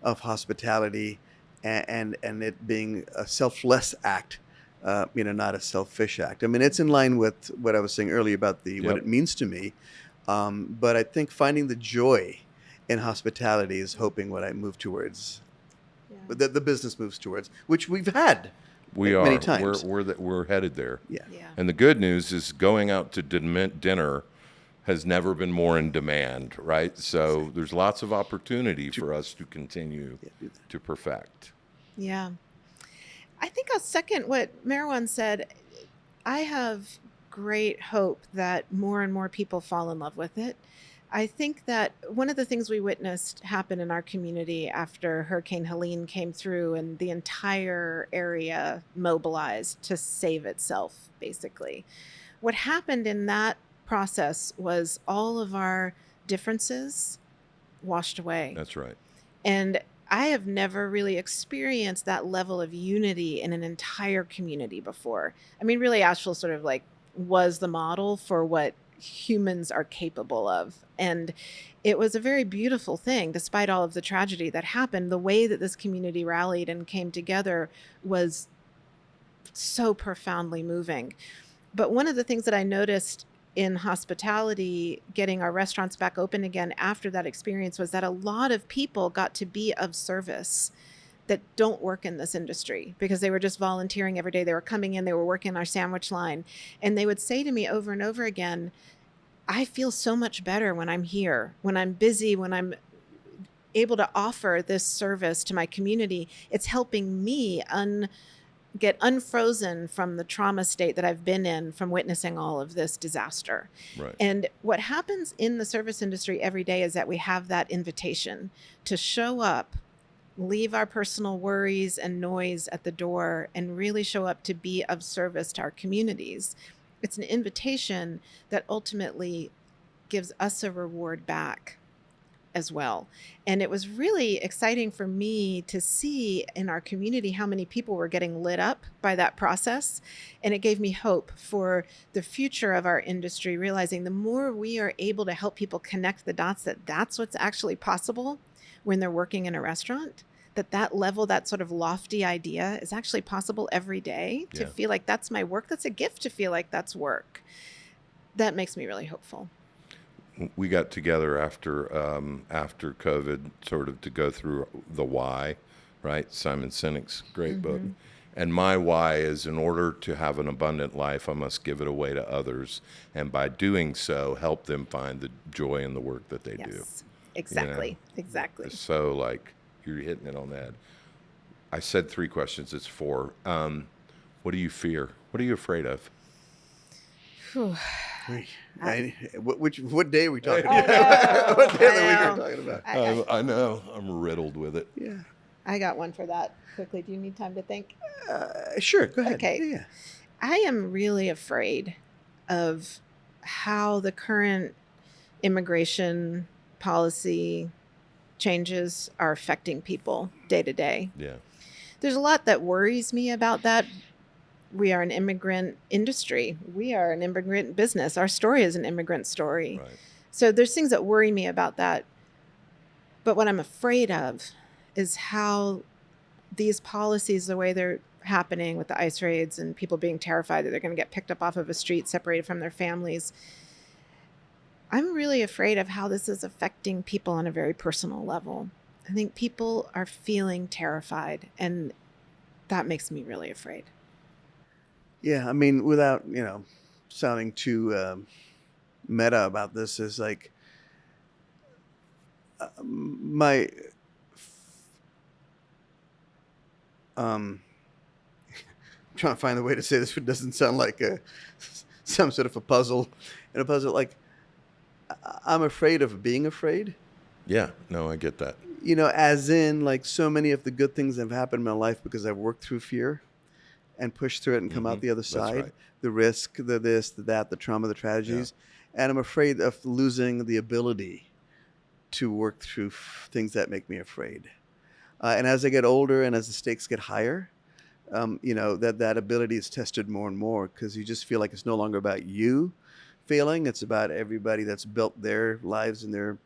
of hospitality and it being a selfless act, not a selfish act. I mean, it's in line with what I was saying earlier about what it means to me. But I think finding the joy in hospitality is hoping what I move towards, that the business moves towards, which we've had. We many are. times. We're headed there. Yeah. And the good news is going out to dinner has never been more in demand, right? So there's lots of opportunity for us to continue to perfect. Yeah. I think I'll second what Meherwan said. I have great hope that more and more people fall in love with it. I think that one of the things we witnessed happen in our community after Hurricane Helene came through and the entire area mobilized to save itself, basically. What happened in that process was all of our differences washed away. That's right. And I have never really experienced that level of unity in an entire community before. I mean, really, Asheville sort of like was the model for what humans are capable of. And it was a very beautiful thing, despite all of the tragedy that happened. The way that this community rallied and came together was so profoundly moving. But one of the things that I noticed in hospitality, getting our restaurants back open again after that experience, was that a lot of people got to be of service that don't work in this industry because they were just volunteering every day. They were coming in, they were working our sandwich line, and they would say to me over and over again, I feel so much better when I'm here, when I'm busy, when I'm able to offer this service to my community. It's helping me get unfrozen from the trauma state that I've been in from witnessing all of this disaster. Right. And what happens in the service industry every day is that we have that invitation to show up, leave our personal worries and noise at the door, and really show up to be of service to our communities. It's an invitation that ultimately gives us a reward back as well. And it was really exciting for me to see in our community how many people were getting lit up by that process. And it gave me hope for the future of our industry, realizing the more we are able to help people connect the dots, that's what's actually possible when they're working in a restaurant, that level, that sort of lofty idea is actually possible every day to feel like that's my work. That's a gift to feel like that's work. That makes me really hopeful. We got together after COVID, sort of to go through the why, right? Simon Sinek's great book. And my why is, in order to have an abundant life, I must give it away to others, and by doing so, help them find the joy in the work that they do. Exactly. Exactly. So, like, you're hitting it on that. I said 3 questions. It's 4. What do you fear? What are you afraid of? What day are we talking about? What day of the week are we talking about? I know. I'm riddled with it. Yeah. I got one for that. Quickly, do you need time to think? Sure, go ahead. Okay. Yeah. I am really afraid of how the current immigration policy changes are affecting people day to day. Yeah. There's a lot that worries me about that. We are an immigrant industry. We are an immigrant business. Our story is an immigrant story. Right. So there's things that worry me about that. But what I'm afraid of is how these policies, the way they're happening with the ICE raids and people being terrified that they're going to get picked up off of a street, separated from their families. I'm really afraid of how this is affecting people on a very personal level. I think people are feeling terrified, and that makes me really afraid. Yeah, I mean, without, sounding too meta about this, is like I'm trying to find a way to say this, but it doesn't sound like some sort of a puzzle. And a puzzle, like, I'm afraid of being afraid. Yeah, no, I get that. As in, like, so many of the good things that have happened in my life because I've worked through fear and pushed through it and come out the other side. Right. The risk, the this, the that, the trauma, the tragedies. Yeah. And I'm afraid of losing the ability to work through things that make me afraid. And as I get older and as the stakes get higher, that ability is tested more and more, because you just feel like it's no longer about you failing. It's about everybody that's built their lives and their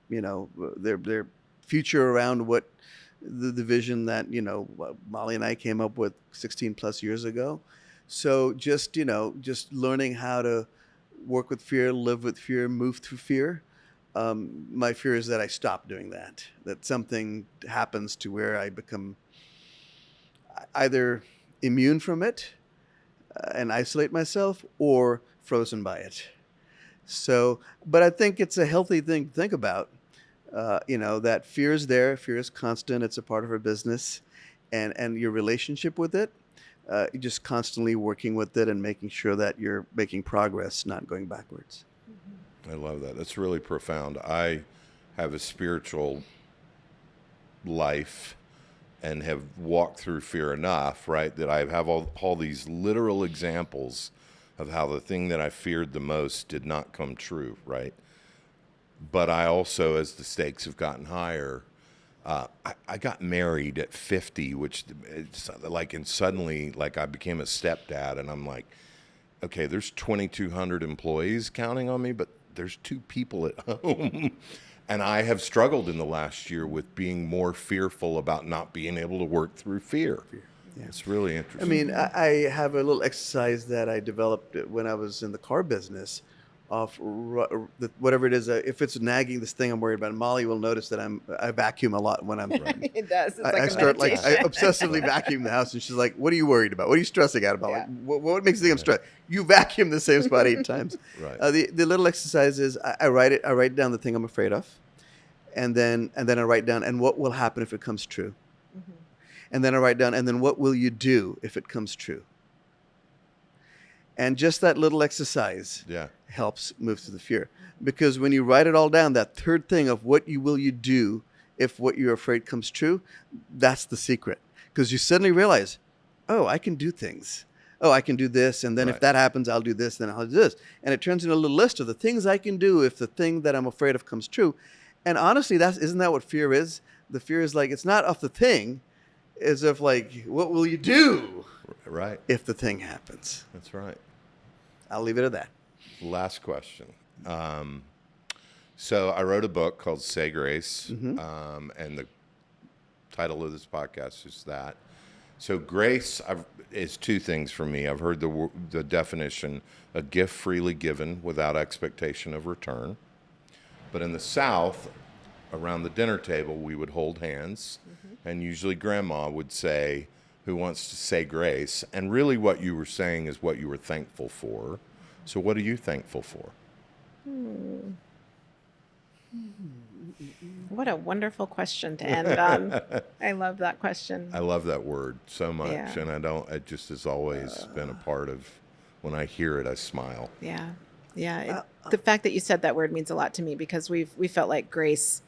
future around what the vision that, Molly and I came up with 16 plus years ago. So just learning how to work with fear, live with fear, move through fear. My fear is that I stop doing that something happens to where I become either immune from it and isolate myself, or frozen by it. So, but I think it's a healthy thing to think about, that fear is there, fear is constant, it's a part of our business, and your relationship with it, you're just constantly working with it and making sure that you're making progress, not going backwards. I love that. That's really profound. I have a spiritual life and have walked through fear enough, right, that I have all these literal examples of how the thing that I feared the most did not come true, right? But I also, as the stakes have gotten higher, I got married at 50, which it's like, and suddenly, like, I became a stepdad, and I'm like, okay, there's 2,200 employees counting on me, but there's 2 people at home. And I have struggled in the last year with being more fearful about not being able to work through fear. Yeah. It's really interesting. I mean, I have a little exercise that I developed when I was in the car business of whatever it is. If it's nagging, this thing I'm worried about, Molly will notice that I vacuum a lot when I'm running. It does. It's I start I obsessively vacuum the house, and she's like, "What are you worried about? What are you stressing out about? Yeah. Like, what makes you think I'm stressed? You vacuum the same spot 8 times." Right. The little exercise is I write down the thing I'm afraid of, and then I write down, and what will happen if it comes true. Mm-hmm. And then I write down, and then what will you do if it comes true? And just that little exercise helps move through the fear. Because when you write it all down, that third thing of what will you do if what you're afraid comes true, that's the secret. Because you suddenly realize, oh, I can do things. Oh, I can do this, and then if that happens, I'll do this, then I'll do this. And it turns into a little list of the things I can do if the thing that I'm afraid of comes true. And honestly, isn't that what fear is? The fear is like, it's not of the thing, it's of like, what will you do if the thing happens? That's right. I'll leave it at that. Last question. So I wrote a book called Say Grace, and the title of this podcast is that. So grace is 2 things for me. I've heard the definition: a gift freely given without expectation of return. But in the South, around the dinner table, we would hold hands, and usually Grandma would say, "Who wants to say grace?" And really what you were saying is what you were thankful for. So what are you thankful for? What a wonderful question to end on. I love that question. I love that word so much, and it just has always been a part of, when I hear it, I smile. Yeah. The fact that you said that word means a lot to me, because we felt like grace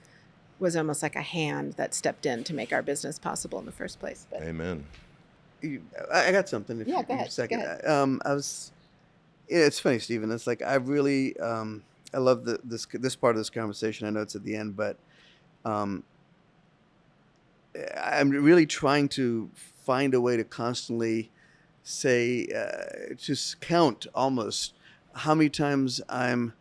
was almost like a hand that stepped in to make our business possible in the first place. But. Amen. I got something. Go ahead. Second. Go ahead. It's funny, Stephen. It's like I really, I love this part of this conversation. I know it's at the end, but I'm really trying to find a way to constantly say, just count almost how many times I'm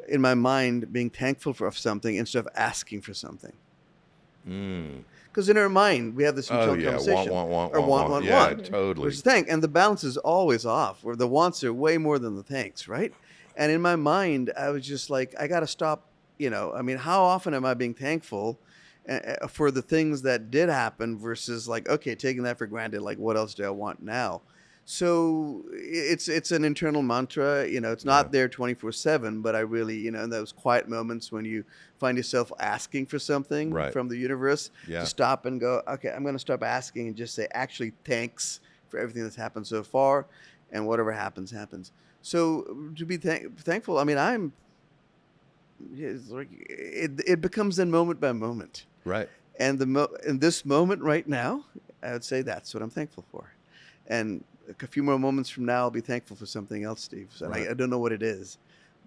in my mind being thankful for something instead of asking for something. Because in our mind, we have this internal conversation. Want. Yeah, totally. Which is thank, and the balance is always off, where the wants are way more than the thanks, right? And in my mind, I was just like, I got to stop, how often am I being thankful for the things that did happen versus like, okay, taking that for granted, like what else do I want now? So it's an internal mantra. It's not there 24/7, but I really, in those quiet moments when you find yourself asking for something Right. from the universe, Yeah. to stop and go, okay, I'm going to stop asking and just say, actually, thanks for everything that's happened so far, and whatever happens, happens. So to be thankful, I mean, it's like it becomes then moment by moment. Right. And in this moment right now, I would say that's what I'm thankful for. And a few more moments from now, I'll be thankful for something else, Steve. So Right. I don't know what it is,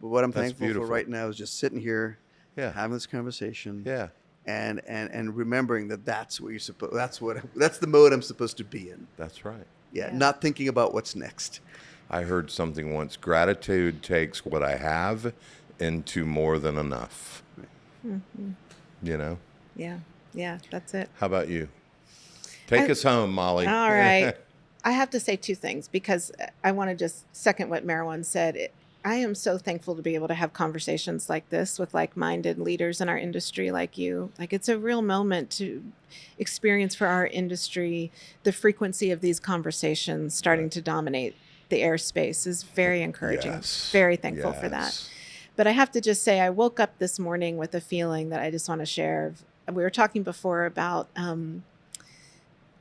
but what I'm That's thankful beautiful. for right now is just sitting here, Yeah. having this conversation, Yeah. and remembering that's what you're supposed. That's the mode I'm supposed to be in. That's right. Yeah, Yeah. not thinking about what's next. I heard something once. Gratitude takes what I have into more than enough. Mhm. You know? Yeah, that's it. How about you? Take us home, Molly. All right. I have to say two things because I want to just second what Meherwan said. I am so thankful to be able to have conversations like this with like-minded leaders in our industry like you. Like, it's a real moment to experience for our industry. The frequency of these conversations starting Right. to dominate the airspace is very encouraging. Yes. Very thankful for that. Yes. But I have to just say, I woke up this morning with a feeling that I just want to share. We were talking before about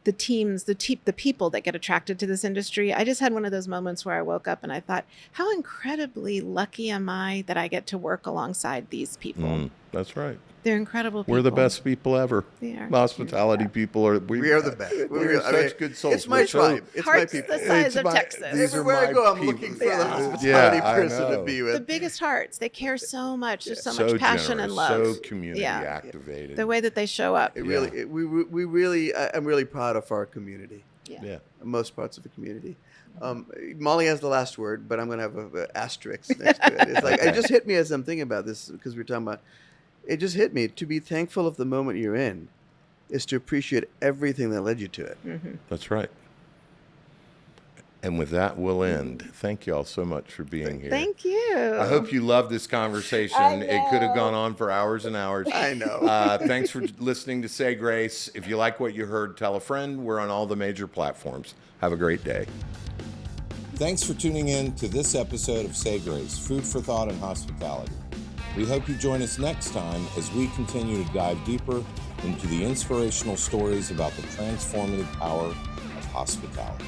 the teams, the people that get attracted to this industry. I just had one of those moments where I woke up and I thought, how incredibly lucky am I that I get to work alongside these people? That's right. They're incredible people. We're the best people ever. They are. Hospitality people are. We are the best. We're such good souls. It's my We're so- tribe. It's Hearts my people. the size It's of my- Texas. these are Everywhere I my go, I'm people. looking for the Yeah. hospitality Yeah, I person to know. be The with. biggest hearts. They care so much. There's so so much passion generous, and love. so community Yeah. activated. The way that they show up. It really, we really, I'm really proud of our community. Yeah. Most parts of the community. Molly has the last word, but I'm going to have an asterisk next to it. It's like, it just hit me as I'm thinking about this because we were talking about, it just hit me. To be thankful of the moment you're in is to appreciate everything that led you to it. Mhm. That's right. And with that, we'll end. Thank you all so much for being here. Thank you. I hope you loved this conversation. I It could have know. gone on for hours and hours. I know. Thanks for listening to Say Grace. If you like what you heard, tell a friend. We're on all the major platforms. Have a great day. Thanks for tuning in to this episode of Say Grace, Food for Thought and Hospitality. We hope you join us next time as we continue to dive deeper into the inspirational stories about the transformative power of hospitality.